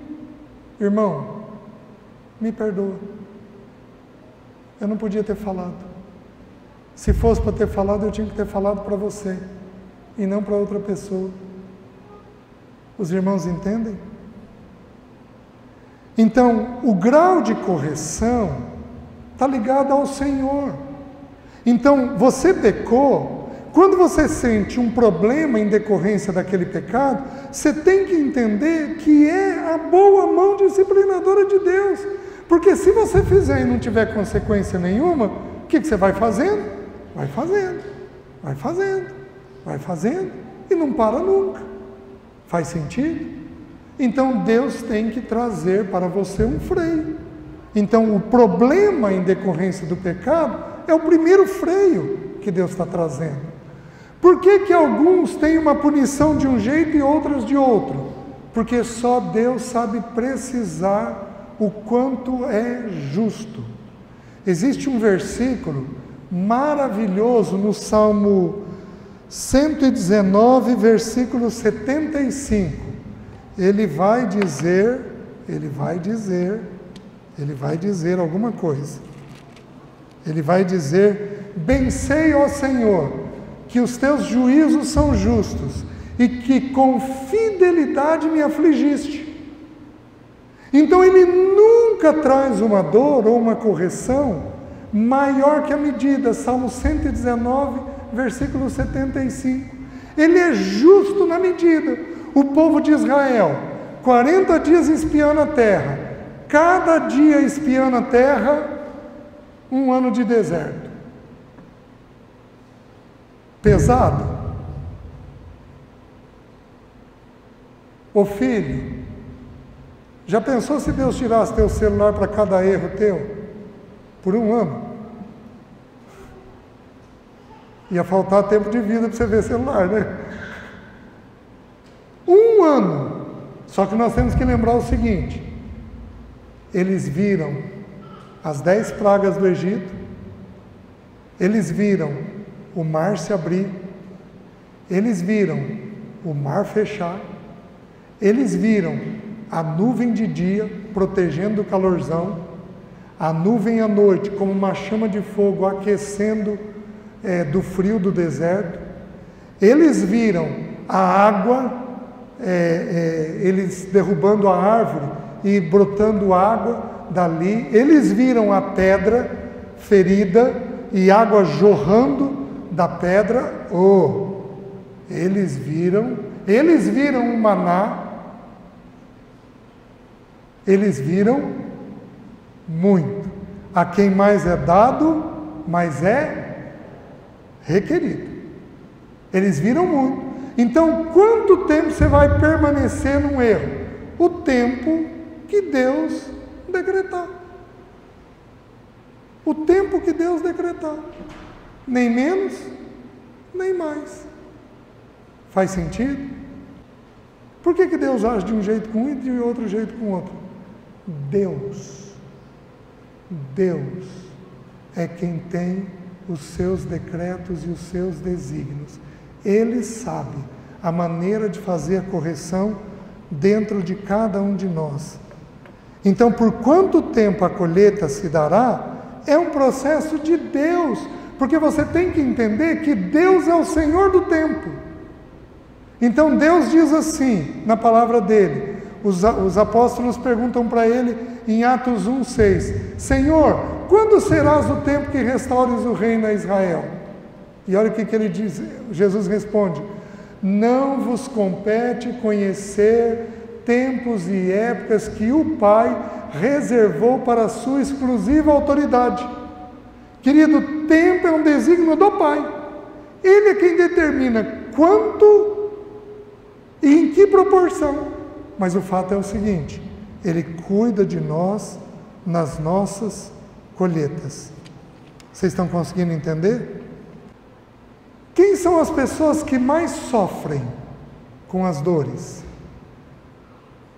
irmão, me perdoa. Eu não podia ter falado. Se fosse para ter falado, eu tinha que ter falado para você e não para outra pessoa. Os irmãos entendem? Então, o grau de correção está ligado ao Senhor. Então, você pecou, quando você sente um problema em decorrência daquele pecado, você tem que entender que é a boa mão disciplinadora de Deus. Porque se você fizer e não tiver consequência nenhuma, o que você vai fazendo? Vai fazendo, vai fazendo, vai fazendo e não para nunca. Faz sentido? Então Deus tem que trazer para você um freio. Então o problema em decorrência do pecado é o primeiro freio que Deus está trazendo. Por que que alguns têm uma punição de um jeito e outros de outro? Porque só Deus sabe precisar o quanto é justo. Existe um versículo maravilhoso no Salmo 119, versículo 75. Ele vai dizer alguma coisa. Ele vai dizer: bem sei, ó Senhor, que os teus juízos são justos e que com fidelidade me afligiste. Então ele nunca traz uma dor ou uma correção maior que a medida. Salmo 119, versículo 75. Ele é justo na medida. O povo de Israel, 40 dias espiando a terra, cada dia espiando a terra, um ano de deserto. Pesado? Ô filho, já pensou se Deus tirasse teu celular para cada erro teu? Por um ano? Ia faltar tempo de vida para você ver celular, né? Um ano. Só que nós temos que lembrar o seguinte: eles viram as 10 pragas do Egito, eles viram o mar se abrir, eles viram o mar fechar, eles viram a nuvem de dia protegendo o calorzão, a nuvem à noite como uma chama de fogo aquecendo do frio do deserto, eles viram a água, eles derrubando a árvore e brotando água dali, eles viram a pedra ferida e água jorrando da pedra. Eles viram o maná, eles viram muito. A quem mais é dado, mais é requerido. Eles viram muito. Então, quanto tempo você vai permanecer num erro? O tempo que Deus decretar. O tempo que Deus decretar. Nem menos, nem mais. Faz sentido? Por que Deus age de um jeito com um e de outro jeito com o outro? Deus é quem tem os seus decretos e os seus desígnios. Ele sabe a maneira de fazer a correção dentro de cada um de nós. Então, por quanto tempo a colheita se dará, é um processo de Deus, porque você tem que entender que Deus é o Senhor do tempo. Então Deus diz assim, na palavra dele, os apóstolos perguntam para ele em Atos 1,6, Senhor, quando serás o tempo que restaures o reino a Israel? E olha o que ele diz, Jesus responde, não vos compete conhecer tempos e épocas que o Pai reservou para a sua exclusiva autoridade. Querido, tempo é um desígnio do Pai. Ele é quem determina quanto e em que proporção. Mas o fato é o seguinte, Ele cuida de nós nas nossas colheitas. Vocês estão conseguindo entender? Quem são as pessoas que mais sofrem com as dores?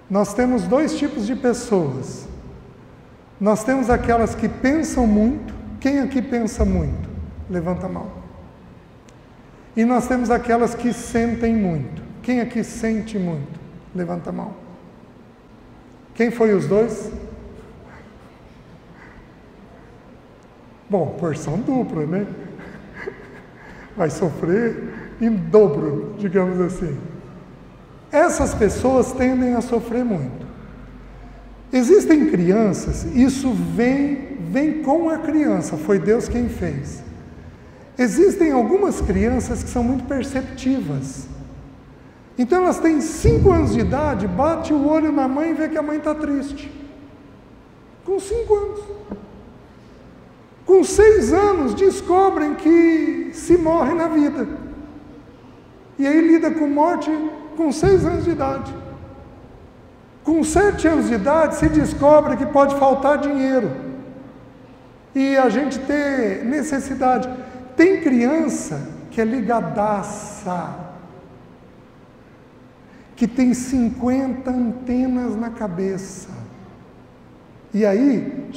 Nós temos 2 tipos de pessoas. Nós temos aquelas que pensam muito. Quem aqui pensa muito? Levanta a mão. E nós temos aquelas que sentem muito. Quem aqui sente muito? Levanta a mão. Quem foi os 2? Bom, porção dupla, né? vai sofrer em dobro, digamos assim. Essas pessoas tendem a sofrer muito. Existem crianças, isso vem com a criança, foi Deus quem fez. Existem algumas crianças que são muito perceptivas. Então elas têm 5 anos de idade, bate o olho na mãe e vê que a mãe está triste. Com 5 anos. Com 6 anos descobrem que se morre na vida. E aí lida com morte com 6 anos de idade. Com 7 anos de idade se descobre que pode faltar dinheiro. E a gente ter necessidade. Tem criança que é ligadaça, que tem 50 antenas na cabeça. E aí,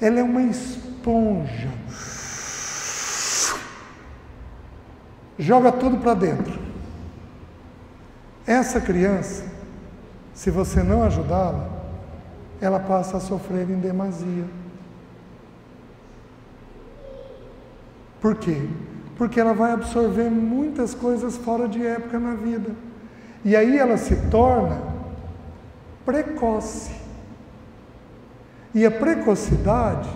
ela é uma esponja. Joga tudo para dentro. Essa criança, se você não ajudá-la, ela passa a sofrer em demasia. Por quê? Porque ela vai absorver muitas coisas fora de época na vida. E aí ela se torna precoce. E a precocidade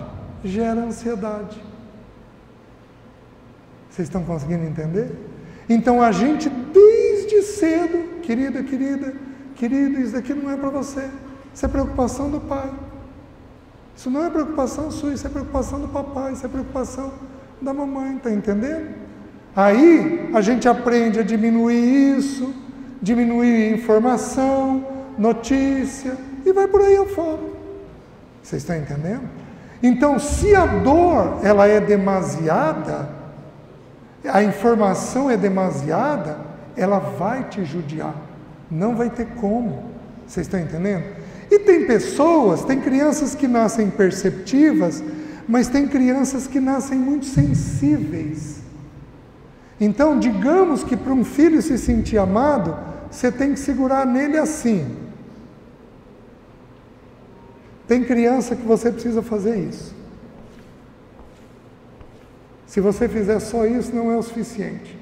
gera ansiedade. Vocês estão conseguindo entender? Então a gente, desde cedo, querido, isso daqui não é para você. Isso é preocupação do pai. Isso não é preocupação sua, isso é preocupação do papai, isso é preocupação da mamãe, está entendendo? Aí a gente aprende a diminuir isso, diminuir informação, notícia, e vai por aí afora. Vocês estão entendendo? Então, se a dor ela é demasiada, a informação é demasiada, ela vai te judiar. Não vai ter como. Vocês estão entendendo? E tem pessoas, tem crianças que nascem perceptivas, mas tem crianças que nascem muito sensíveis. Então, digamos que para um filho se sentir amado, você tem que segurar nele assim. Tem criança que você precisa fazer isso. Se você fizer só isso, não é o suficiente.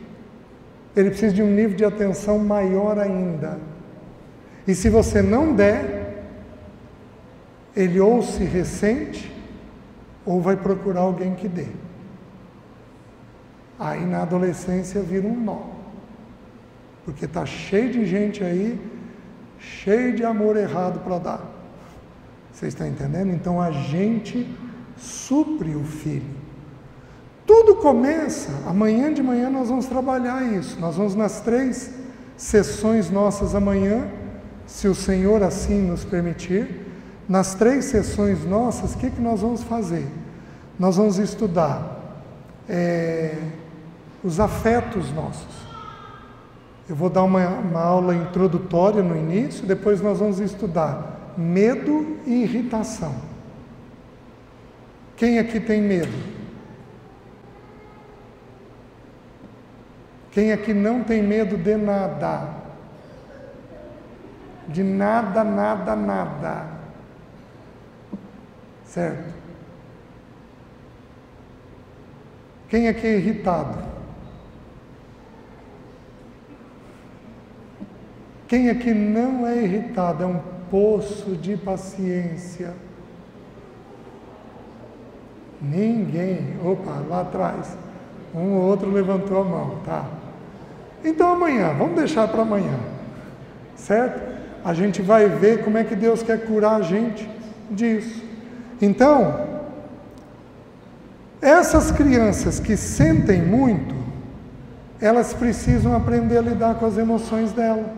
Ele precisa de um nível de atenção maior ainda. E se você não der, ele ou se ressente, ou vai procurar alguém que dê. Aí na adolescência vira um nó. Porque está cheio de gente aí, cheio de amor errado para dar. Vocês estão entendendo? Então a gente supre o filho. Tudo começa, amanhã de manhã nós vamos trabalhar isso. Nós vamos nas 3 sessões nossas amanhã, se o Senhor assim nos permitir. Nas 3 sessões nossas, o que nós vamos fazer? Nós vamos estudar os afetos nossos. Eu vou dar uma aula introdutória no início, depois nós vamos estudar medo e irritação. Quem aqui tem medo? Quem aqui não tem medo de nada? De nada, nada, nada. Certo? Quem aqui é irritado? Quem aqui não é irritado? É um poço de paciência. Ninguém. Opa, lá atrás. Um ou outro levantou a mão, tá? Então amanhã, vamos deixar para amanhã. Certo? A gente vai ver como é que Deus quer curar a gente disso. Então, essas crianças que sentem muito, elas precisam aprender a lidar com as emoções dela.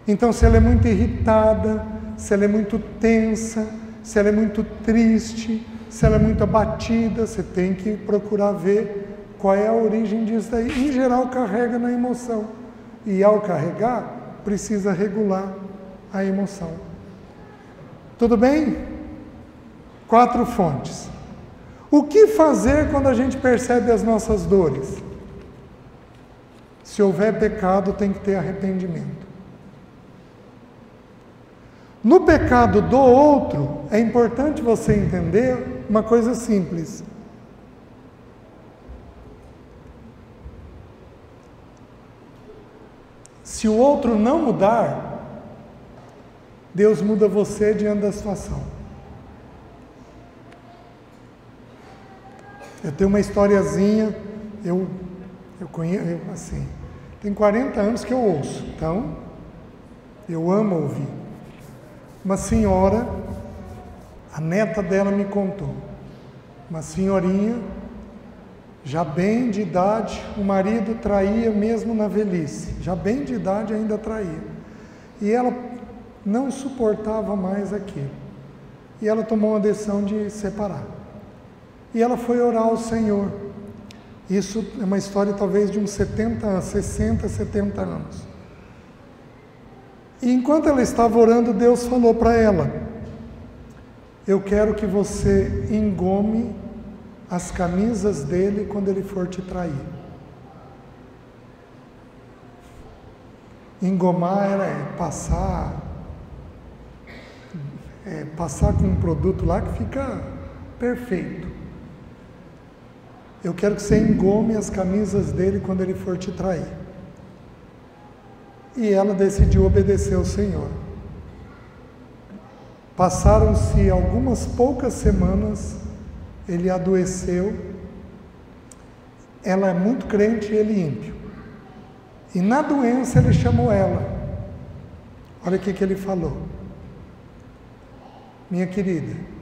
Então, se ela é muito irritada, se ela é muito tensa, se ela é muito triste, se ela é muito abatida, você tem que procurar ver qual é a origem disso daí. Em geral, carrega na emoção. E ao carregar, precisa regular a emoção. Tudo bem? 4 fontes. O que fazer quando a gente percebe as nossas dores? Se houver pecado, tem que ter arrependimento. No pecado do outro, é importante você entender uma coisa simples. Se o outro não mudar, Deus muda você diante da situação. Eu tenho uma historiazinha, eu conheço, assim, tem 40 anos que eu ouço, então eu amo ouvir. Uma senhora, a neta dela me contou, uma senhorinha, já bem de idade, o marido traía mesmo na velhice, já bem de idade ainda traía. E ela não suportava mais aquilo. E ela tomou uma decisão de separar. E ela foi orar ao Senhor. Isso é uma história talvez de uns 60, 70 anos. E enquanto ela estava orando, Deus falou para ela: eu quero que você engome as camisas dele quando ele for te trair. Engomar era passar com um produto lá que fica perfeito. Eu quero que você engome as camisas dele quando ele for te trair. E ela decidiu obedecer ao Senhor. Passaram-se algumas poucas semanas, ele adoeceu. Ela é muito crente e ele ímpio. E na doença ele chamou ela. Olha o que ele falou: minha querida,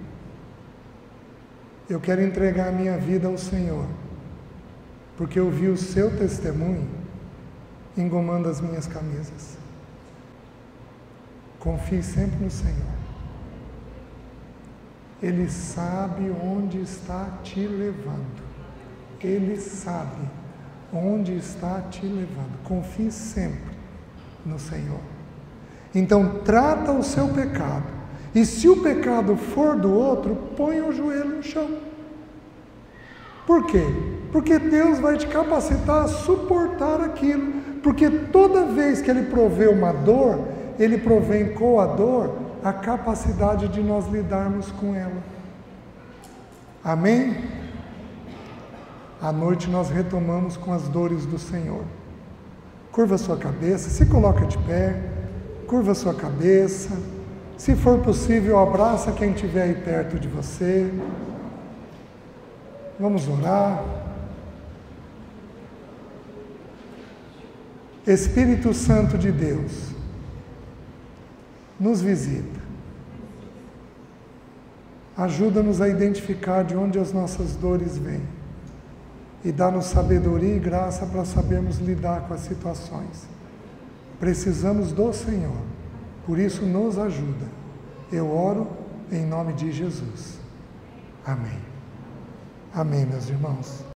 eu quero entregar a minha vida ao Senhor, porque eu vi o seu testemunho engomando as minhas camisas. Confie sempre no Senhor. Ele sabe onde está te levando. Ele sabe onde está te levando. Confie sempre no Senhor. Então, trata o seu pecado. E se o pecado for do outro, põe o joelho no chão. Por quê? Porque Deus vai te capacitar a suportar aquilo. Porque toda vez que Ele provê uma dor, Ele provém com a dor a capacidade de nós lidarmos com ela. Amém? À noite nós retomamos com as dores do Senhor. Curva sua cabeça, se coloca de pé, curva sua cabeça. Se for possível, abraça quem estiver aí perto de você. Vamos orar. Espírito Santo de Deus, nos visita. Ajuda-nos a identificar de onde as nossas dores vêm. E dá-nos sabedoria e graça para sabermos lidar com as situações. Precisamos do Senhor. Por isso, nos ajuda. Eu oro em nome de Jesus. Amém. Amém, meus irmãos.